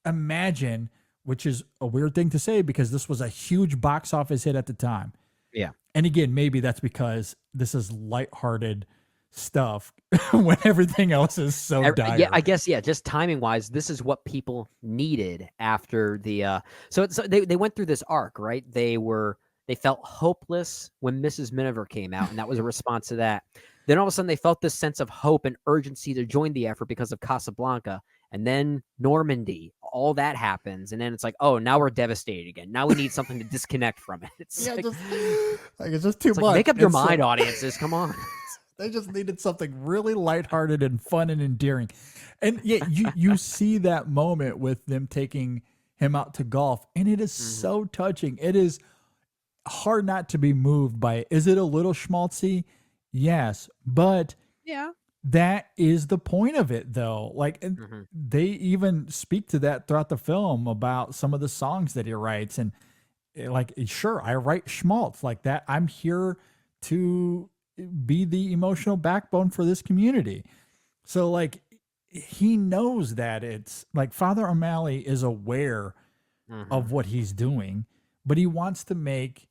imagine, which is a weird thing to say because this was a huge box office hit at the time. Yeah. And again, maybe that's because this is lighthearted stuff when everything else is so dire. Yeah, I guess, just timing wise, this is what people needed after the so they went through this arc, right? They felt hopeless when Mrs. Miniver came out, and that was a response to that. Then all of a sudden they felt this sense of hope and urgency to join the effort because of Casablanca. And then Normandy, all that happens. And then it's like, oh, now we're devastated again. Now we need something to disconnect from it. It's it's just too it's much. like, make up your It's mind, audiences. Come on. They just needed something really lighthearted and fun and endearing. And yeah, you see that moment with them taking him out to golf, and it is so touching. It is hard not to be moved by it. Is it a little schmaltzy? Yes, but Yeah. that is the point of it, though. Like they even speak to that throughout the film about some of the songs that he writes, and like, sure, I write schmaltz like that. I'm here to be the emotional backbone for this community. So like, he knows that it's like Father O'Malley is aware of what he's doing, but he wants to make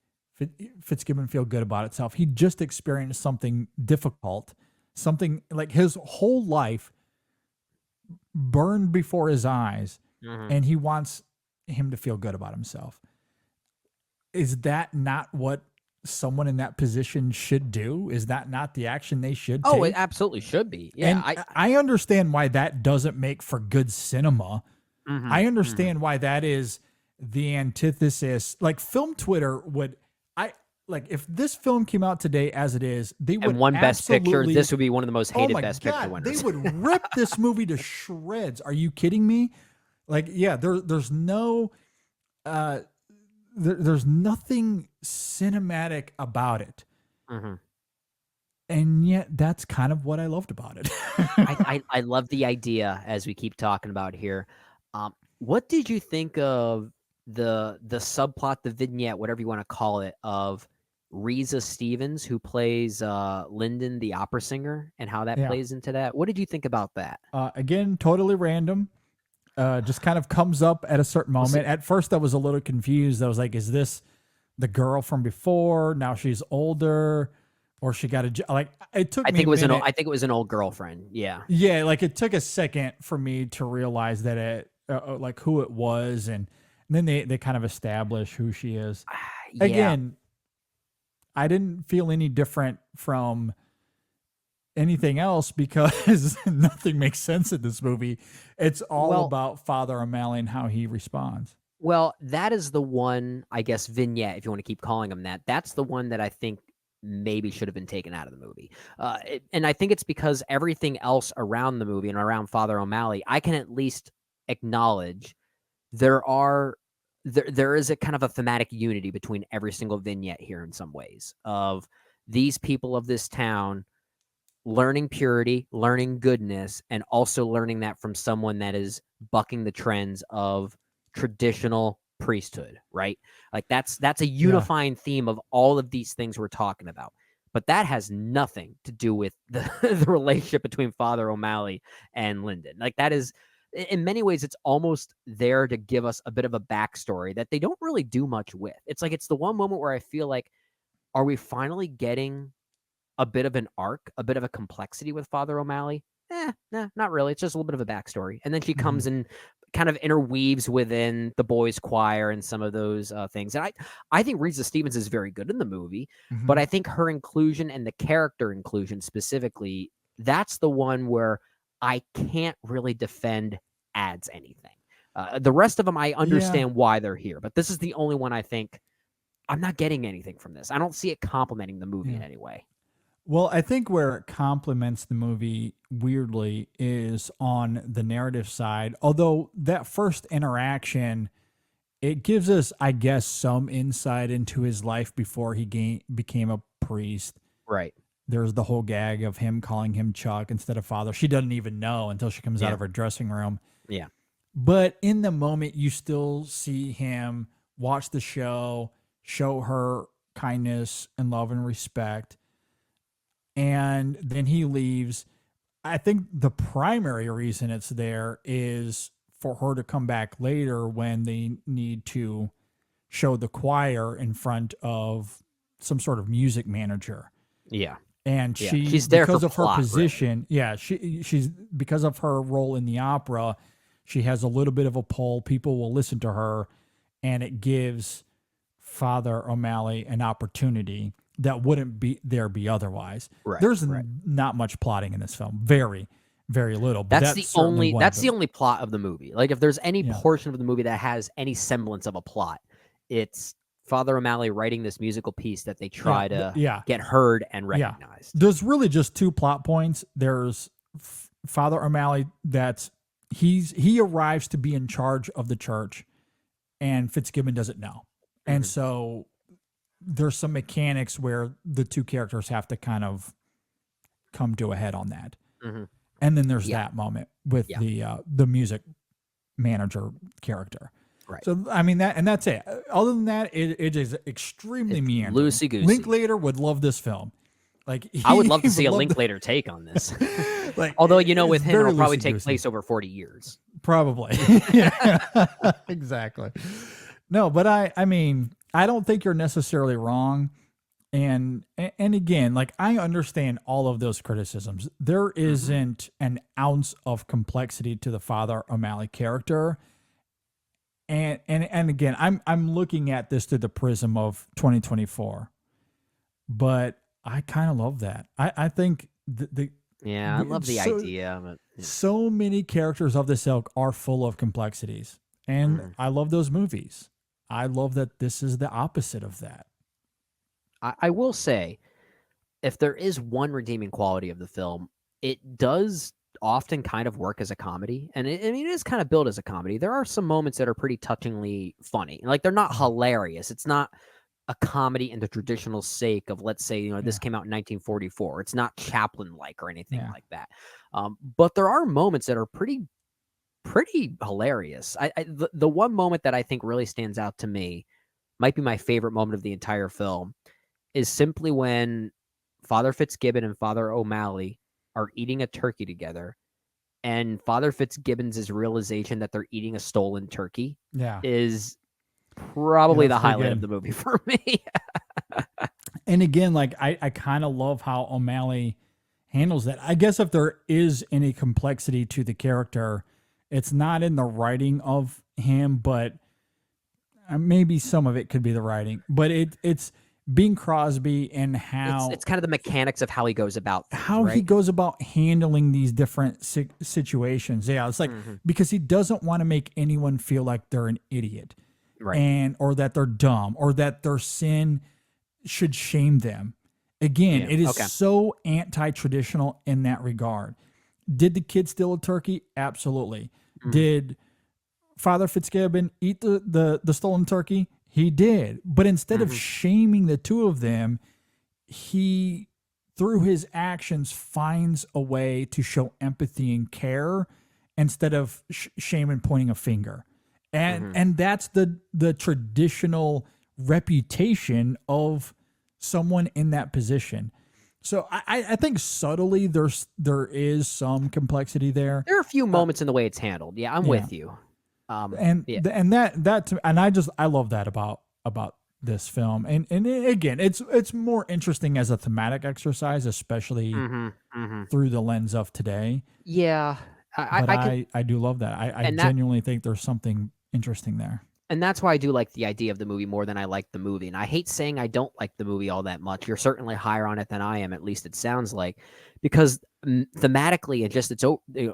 Fitzgibbon feel good about itself. He just experienced something difficult, something like his whole life burned before his eyes, and he wants him to feel good about himself. Is that not what someone in that position should do? Is that not the action they should take? Oh, it absolutely should be. Yeah. And I understand why that doesn't make for good cinema. I understand why that is the antithesis. Like film Twitter would, like if this film came out today as it is, they would and one Best Picture, absolutely- this would be one of the most hated my Best God, Picture winners. They would rip this movie to shreds. Are you kidding me? Like, yeah, there's no, there's nothing cinematic about it. Mm-hmm. And yet that's kind of what I loved about it. I love the idea, as we keep talking about here. What did you think of the subplot, the vignette, whatever you want to call it, of Reza Stevens, who plays Lyndon, the opera singer, and how that Yeah. plays into that? What did you think about that? Again, totally random. Just kind of comes up at a certain moment. At first, I was a little confused. I was like, is this the girl from before? Now she's older, or she got a like? It took. I me think it was a minute. I think it was an old girlfriend. Yeah. Yeah, like it took a second for me to realize that it, like who it was, and then they kind of establish who she is. Yeah. Again, I didn't feel any different from anything else because nothing makes sense in this movie. It's all about Father O'Malley and how he responds. Well, that is the one, I guess, vignette, if you want to keep calling them that. That's the one that I think maybe should have been taken out of the movie. And I think it's because everything else around the movie and around Father O'Malley, I can at least acknowledge there is a kind of a thematic unity between every single vignette here in some ways, of these people of this town learning purity, learning goodness, and also learning that from someone that is bucking the trends of traditional priesthood, right? Like that's a unifying theme of all of these things we're talking about. But that has nothing to do with the relationship between Father O'Malley and Lyndon. Like that is, in many ways, it's almost there to give us a bit of a backstory that they don't really do much with. It's like it's the one moment where I feel like, are we finally getting a bit of an arc, a bit of a complexity with Father O'Malley? Nah, not really. It's just a little bit of a backstory. And then she comes and kind of interweaves within the boys' choir and some of those things. And I think Reza Stevens is very good in the movie, but I think her inclusion and the character inclusion specifically, that's the one where I can't really defend adds anything. The rest of them, I understand why they're here, but this is the only one I think I'm not getting anything from this. I don't see it complementing the movie in any way. Well, I think where it complements the movie weirdly is on the narrative side. Although that first interaction, it gives us, I guess, some insight into his life before he became a priest. Right. There's the whole gag of him calling him Chuck instead of father. She doesn't even know until she comes out of her dressing room. Yeah. But in the moment, you still see him watch the show, show her kindness and love and respect. And then he leaves. I think the primary reason it's there is for her to come back later when they need to show the choir in front of some sort of music manager. Yeah. And she's there because for of plot, her position. Right? Yeah, she's because of her role in the opera, she has a little bit of a pull. People will listen to her, and it gives Father O'Malley an opportunity that wouldn't be otherwise. Right, There's not much plotting in this film. Very, very little. But that's the only plot of the movie. Like if there's any portion of the movie that has any semblance of a plot, it's Father O'Malley writing this musical piece that they try to get heard and recognized. Yeah. There's really just two plot points. There's Father O'Malley he arrives to be in charge of the church, and Fitzgibbon doesn't know. And so there's some mechanics where the two characters have to kind of come to a head on that. And then there's that moment with the music manager character. Right. So, I mean, that's it. Other than that, it is extremely meandering. Loosey-goosey. Linklater would love this film. Like I would love to see a Linklater take on this. Like, although, with him, it'll probably take place over 40 years. Probably. Yeah, exactly. No, but I mean, I don't think you're necessarily wrong. And again, like I understand all of those criticisms. There isn't an ounce of complexity to the Father O'Malley character. And again, I'm looking at this through the prism of 2024. But I kind of love that. I think I love the idea of it. Yeah. So many characters of this ilk are full of complexities. And I love those movies. I love that this is the opposite of that. I will say, if there is one redeeming quality of the film, it does often kind of work as a comedy, and I mean, it is kind of built as a comedy. There are some moments that are pretty touchingly funny. Like, they're not hilarious. It's not a comedy in the traditional sake of, let's say, this came out in 1944. It's not Chaplin-like or anything like that. But there are moments that are pretty hilarious. The one moment that I think really stands out to me, might be my favorite moment of the entire film, is simply when Father Fitzgibbon and Father O'Malley are eating a turkey together, and Father Fitzgibbon's realization that they're eating a stolen turkey is probably the highlight of the movie for me. And again, like, I kind of love how O'Malley handles that. I guess if there is any complexity to the character, it's not in the writing of him, but maybe some of it could be the writing. But it's Bing Crosby and how it's kind of the mechanics of how he goes about things, how he goes about handling these different situations. Yeah, it's like because he doesn't want to make anyone feel like they're an idiot, right? Or that they're dumb, or that their sin should shame them. Again, it is so anti-traditional in that regard. Did the kid steal a turkey? Absolutely. Did Father Fitzgibbon eat the stolen turkey? He did. But instead of shaming the two of them, he, through his actions, finds a way to show empathy and care instead of shame and pointing a finger. And that's the traditional reputation of someone in that position. So I think subtly there is some complexity there. There are a few moments in the way it's handled. Yeah, I'm with you. I love that about this film. And again, it's more interesting as a thematic exercise, especially through the lens of today. Yeah, I do love that. I genuinely think there's something interesting there. And that's why I do like the idea of the movie more than I like the movie. And I hate saying I don't like the movie all that much. You're certainly higher on it than I am, at least it sounds like, because thematically and just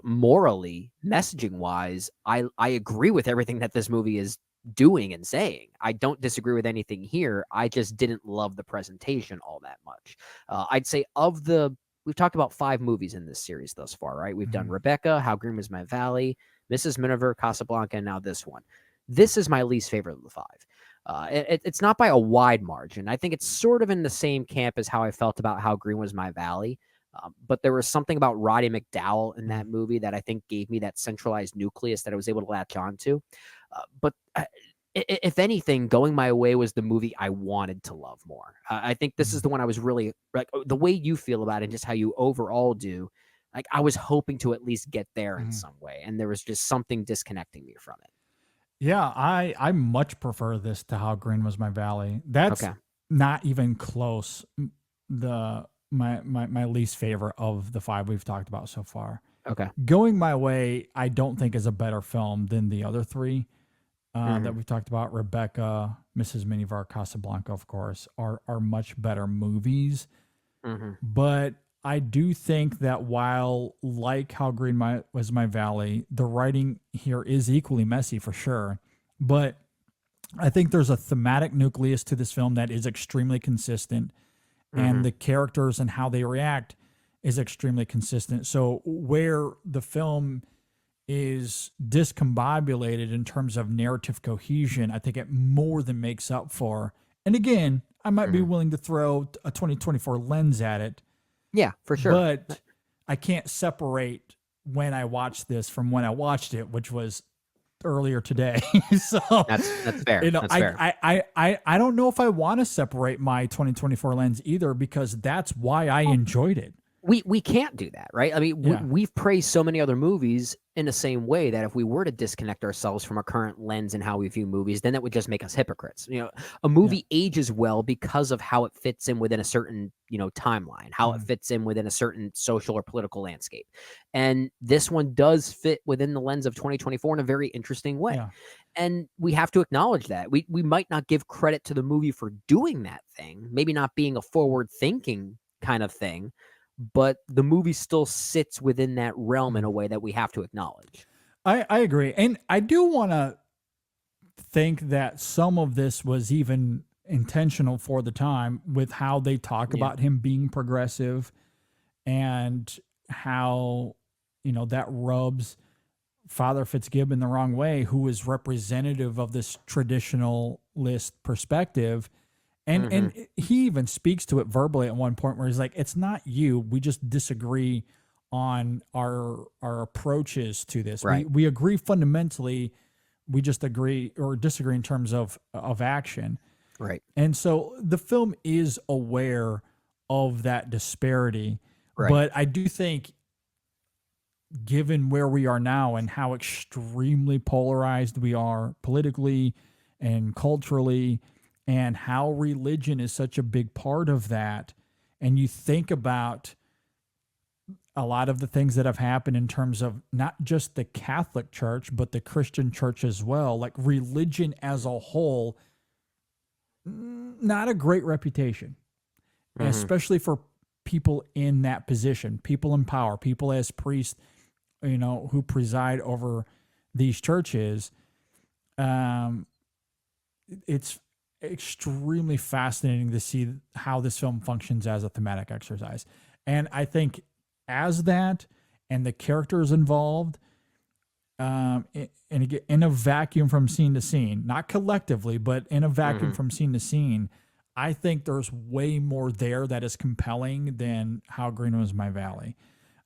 morally, messaging wise, I agree with everything that this movie is doing and saying. I don't disagree with anything here. I just didn't love the presentation all that much. I'd say we've talked about 5 movies in this series thus far, right? We've done Rebecca, How Green Was My Valley, Mrs. Miniver, Casablanca, and now this one. This is my least favorite of the 5. It's not by a wide margin. I think it's sort of in the same camp as how I felt about How Green Was My Valley. But there was something about Roddy McDowall in that movie that I think gave me that centralized nucleus that I was able to latch onto. But if anything, Going My Way was the movie I wanted to love more. I think this is the one I was really, like, the way you feel about it and just how you overall do. Like, I was hoping to at least get there in some way, and there was just something disconnecting me from it. Yeah, I much prefer this to How Green Was My Valley. That's not even close. My least favorite of the 5 we've talked about so far. Okay. Going My Way, I don't think is a better film than the other 3 that we've talked about. Rebecca, Mrs. Miniver, Casablanca, of course, are much better movies. But I do think that while, like How Green Was My Valley, the writing here is equally messy for sure. But I think there's a thematic nucleus to this film that is extremely consistent. And the characters and how they react is extremely consistent. So where the film is discombobulated in terms of narrative cohesion, I think it more than makes up for. And again, I might be willing to throw a 2024 lens at it. Yeah, for sure. But I can't separate when I watched this from when I watched it, which was earlier today. So that's fair. That's fair. I don't know if I want to separate my 2024 lens either, because that's why I enjoyed it. We can't do that, right? I mean, we've praised so many other movies in the same way that if we were to disconnect ourselves from our current lens and how we view movies, then that would just make us hypocrites. A movie ages well because of how it fits in within a certain, timeline, how it fits in within a certain social or political landscape. And this one does fit within the lens of 2024 in a very interesting way. Yeah. And we have to acknowledge that. We might not give credit to the movie for doing that thing, maybe not being a forward-thinking kind of thing, but the movie still sits within that realm in a way that we have to acknowledge. I agree. And I do want to think that some of this was even intentional for the time, with how they talk about him being progressive and how that rubs Father Fitzgibbon the wrong way, who is representative of this traditionalist perspective. And he even speaks to it verbally at one point where he's like, it's not you. We just disagree on our approaches to this. Right. We agree fundamentally. We just agree or disagree in terms of action. Right. And so the film is aware of that disparity. Right. But I do think, given where we are now and how extremely polarized we are politically and culturally, and how religion is such a big part of that, and you think about a lot of the things that have happened in terms of not just the Catholic Church, but the Christian Church as well, like religion as a whole, not a great reputation, especially for people in that position, people in power, people as priests, who preside over these churches. It's extremely fascinating to see how this film functions as a thematic exercise. And I think as that and the characters involved, and again, in a vacuum from scene to scene, not collectively, but in a vacuum from scene to scene, I think there's way more there that is compelling than How Green Was My Valley.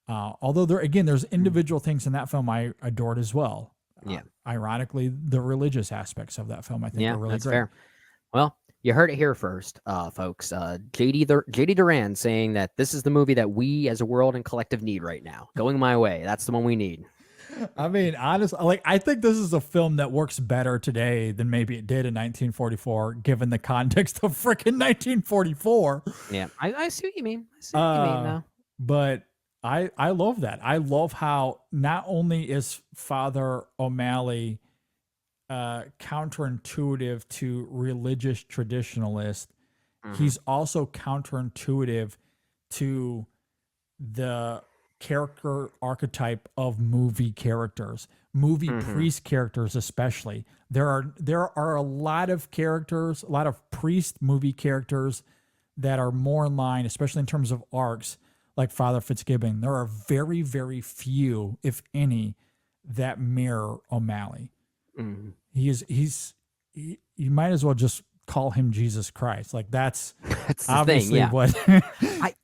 Although there's individual things in that film I adored as well. Yeah. Ironically, the religious aspects of that film I think are really that's great. fair. Well, you heard it here first, folks. JD Duran saying that this is the movie that we as a world and collective need right now. Going My Way. That's the one we need. I mean, honestly, I think this is a film that works better today than maybe it did in 1944, given the context of frickin' 1944. Yeah, I see what you mean. I see what you mean now. But I love that. I love how not only is Father O'Malley counterintuitive to religious traditionalists, he's also counterintuitive to the character archetype of movie characters, movie priest characters especially. There are a lot of characters, a lot of priest movie characters that are more in line, especially in terms of arcs, like Father Fitzgibbon. There are very, very few, if any, that mirror O'Malley. You might as well just call him Jesus Christ. Like that's obviously thing, yeah. what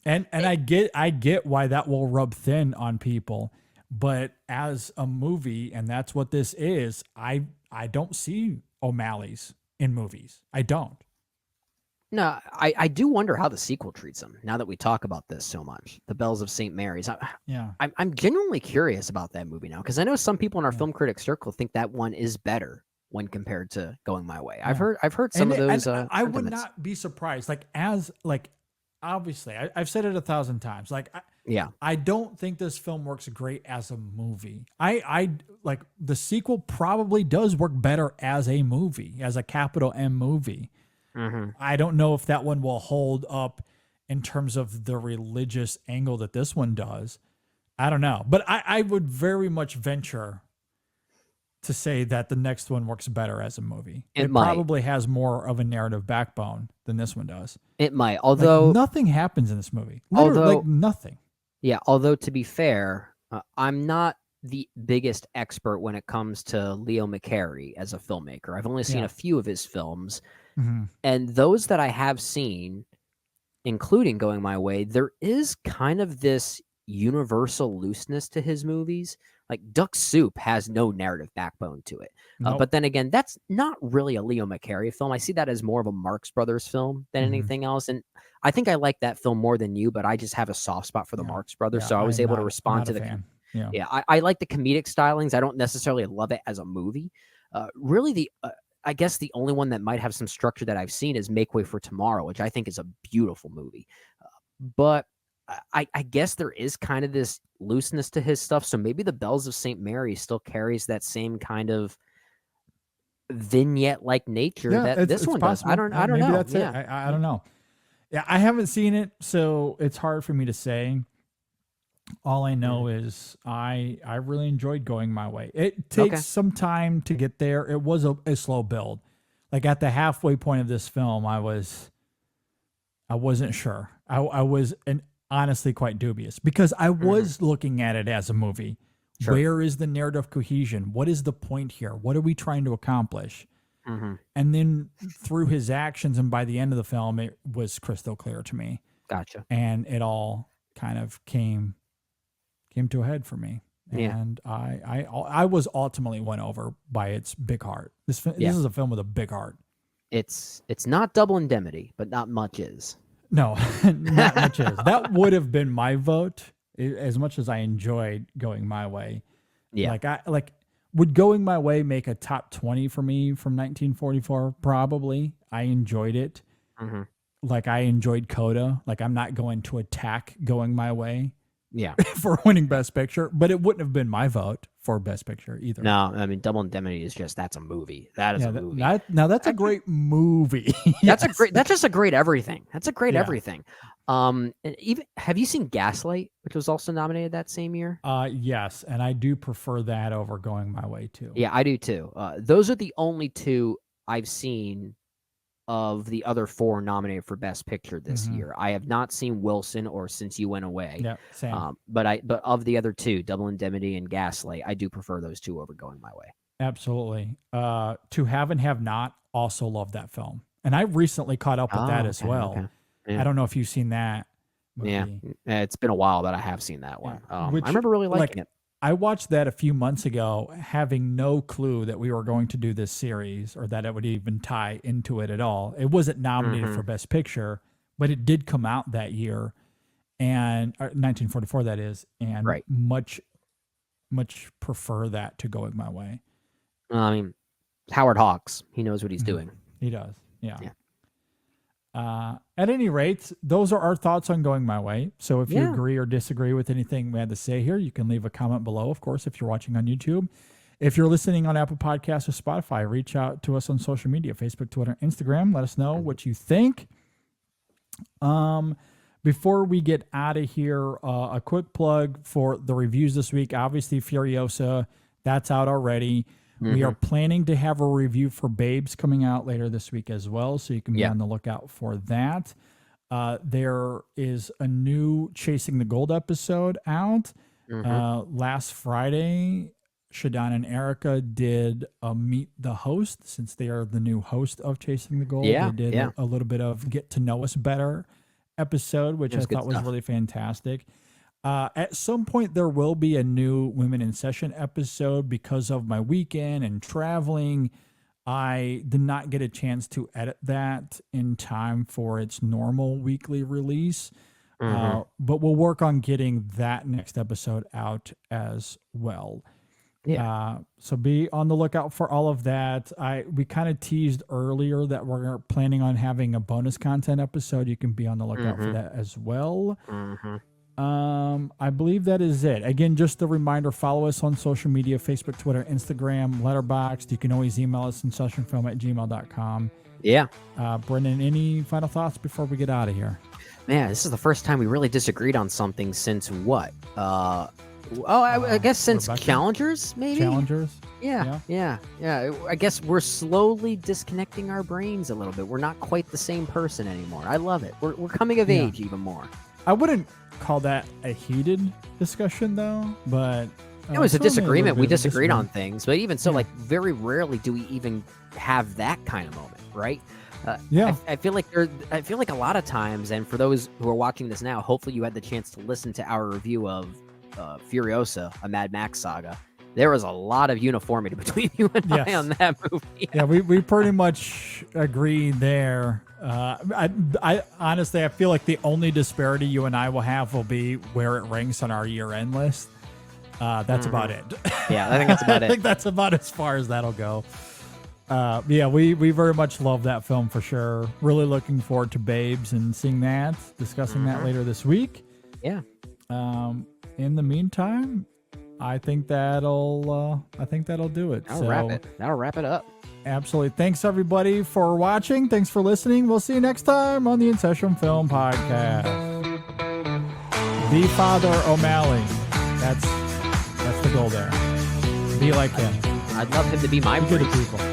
I get why that will rub thin on people, but as a movie, and that's what this is, I don't see O'Malley's in movies. I don't. No, I do wonder how the sequel treats him now that we talk about this so much. The Bells of St. Mary's. I'm genuinely curious about that movie now, because I know some people in our film critic circle think that one is better when compared to Going My Way. I've heard some of those. I would not be surprised. Obviously, I've said it 1,000 times. I don't think this film works great as a movie. I like the sequel probably does work better as a movie, as a capital M movie. I don't know if that one will hold up in terms of the religious angle that this one does. I don't know. But I would very much venture to say that the next one works better as a movie. It probably has more of a narrative backbone than this one does. It might, although nothing happens in this movie. Literally, nothing. Yeah, although to be fair, I'm not the biggest expert when it comes to Leo McCarey as a filmmaker. I've only seen a few of his films. And those that I have seen, including Going My Way, there is kind of this universal looseness to his movies. Like Duck Soup has no narrative backbone to it. Nope. But then again, that's not really a Leo McCarey film. I see that as more of a Marx Brothers film than anything else. And I think I like that film more than you, but I just have a soft spot for the Marx Brothers. So I was able to respond to the fan. I like the comedic stylings. I don't necessarily love it as a movie. Really, I guess the only one that might have some structure that I've seen is Make Way for Tomorrow, which I think is a beautiful movie. But I guess there is kind of this looseness to his stuff. So maybe The Bells of St. Mary still carries that same kind of vignette-like nature that this one does. I don't know. That's it. I don't know. Yeah, I haven't seen it, so it's hard for me to say. All I know is I really enjoyed Going My Way. It takes some time to get there. It was a slow build. Like at the halfway point of this film, I wasn't sure. honestly quite dubious because I was looking at it as a movie. Sure. Where is the narrative cohesion? What is the point here? What are we trying to accomplish? And then through his actions and by the end of the film, it was crystal clear to me. Gotcha. And it all kind of came to a head for me. Yeah. And I was ultimately won over by its big heart. This is a film with a big heart. It's not Double Indemnity, but not much is. No, not much is. That would have been my vote, as much as I enjoyed Going My Way. Yeah. Would Going My Way make a top 20 for me from 1944? Probably. I enjoyed it. Like I enjoyed Coda. Like I'm not going to attack Going My Way. Yeah. For winning Best Picture, but it wouldn't have been my vote for Best Picture either. No, I mean Double Indemnity is that's a movie. That is a movie. Now that's a great movie. That's just a great everything. That's a great everything. And even have you seen Gaslight, which was also nominated that same year? Yes, and I do prefer that over Going My Way too. Yeah, I do too. Those are the only two I've seen of the other four nominated for Best Picture this year. I have not seen Wilson or Since You Went Away. Yeah, same. But of the other two, Double Indemnity and Gaslight, I do prefer those two over Going My Way. Absolutely. To Have and Have Not, also love that film, and I recently caught up with that as well. Okay. Yeah. I don't know if you've seen that movie. Yeah, it's been a while, but I have seen that one. Yeah. I remember really liking it. I watched that a few months ago, having no clue that we were going to do this series or that it would even tie into it at all. It wasn't nominated for Best Picture, but it did come out that year, and 1944 that is, and much prefer that to Going My Way. I mean, Howard Hawks, he knows what he's doing. He does, yeah. At any rate, those are our thoughts on Going My Way. So if you agree or disagree with anything we had to say here, you can leave a comment below, of course, if you're watching on YouTube. If you're listening on Apple Podcasts or Spotify, reach out to us on social media, Facebook, Twitter, Instagram. Let us know what you think. Before we get out of here, a quick plug for the reviews this week. Obviously, Furiosa, that's out already. We are planning to have a review for Babes coming out later this week as well, so you can be on the lookout for that. There is a new Chasing the Gold episode out. Last Friday, Shadon and Erica did Meet the Host, since they are the new host of Chasing the Gold. They did a little bit of Get to Know Us Better episode, which I thought was really fantastic. At some point, there will be a new Women in Session episode. Because of my weekend and traveling, I did not get a chance to edit that in time for its normal weekly release. But we'll work on getting that next episode out as well. So be on the lookout for all of that. We kind of teased earlier that we're planning on having a bonus content episode. You can be on the lookout for that as well. I believe that is it. Again, just a reminder, follow us on social media, Facebook, Twitter, Instagram, Letterboxd. You can always email us InSessionFilm@gmail.com. Yeah. Brendan, any final thoughts before we get out of here? Man, this is the first time we really disagreed on something since what? I guess since Rebecca? Challengers, maybe? Challengers? Yeah. I guess we're slowly disconnecting our brains a little bit. We're not quite the same person anymore. I love it. We're coming of age even more. I wouldn't call that a heated discussion, though, but it was a certainly disagreement. little We bit of a disagreed on disagreement. things, but even so, like very rarely do we even have that kind of moment, right? I feel like a lot of times, and for those who are watching this now, hopefully you had the chance to listen to our review of Furiosa, a Mad Max saga. There was a lot of uniformity between you and I on that movie. Yeah, we pretty much agree there. I honestly, I feel like the only disparity you and I will have will be where it ranks on our year-end list. That's about it. Yeah, I think that's about I think that's about as far as that'll go. We very much love that film for sure. Really looking forward to Babes and seeing that, discussing that later this week. Yeah. In the meantime, I think that'll do it. That'll wrap it up. Absolutely. Thanks everybody for watching. Thanks for listening. We'll see you next time on the InSession Film Podcast. The Father O'Malley. That's the goal there. Be like him. I'd love him to be my Be good to priest. people.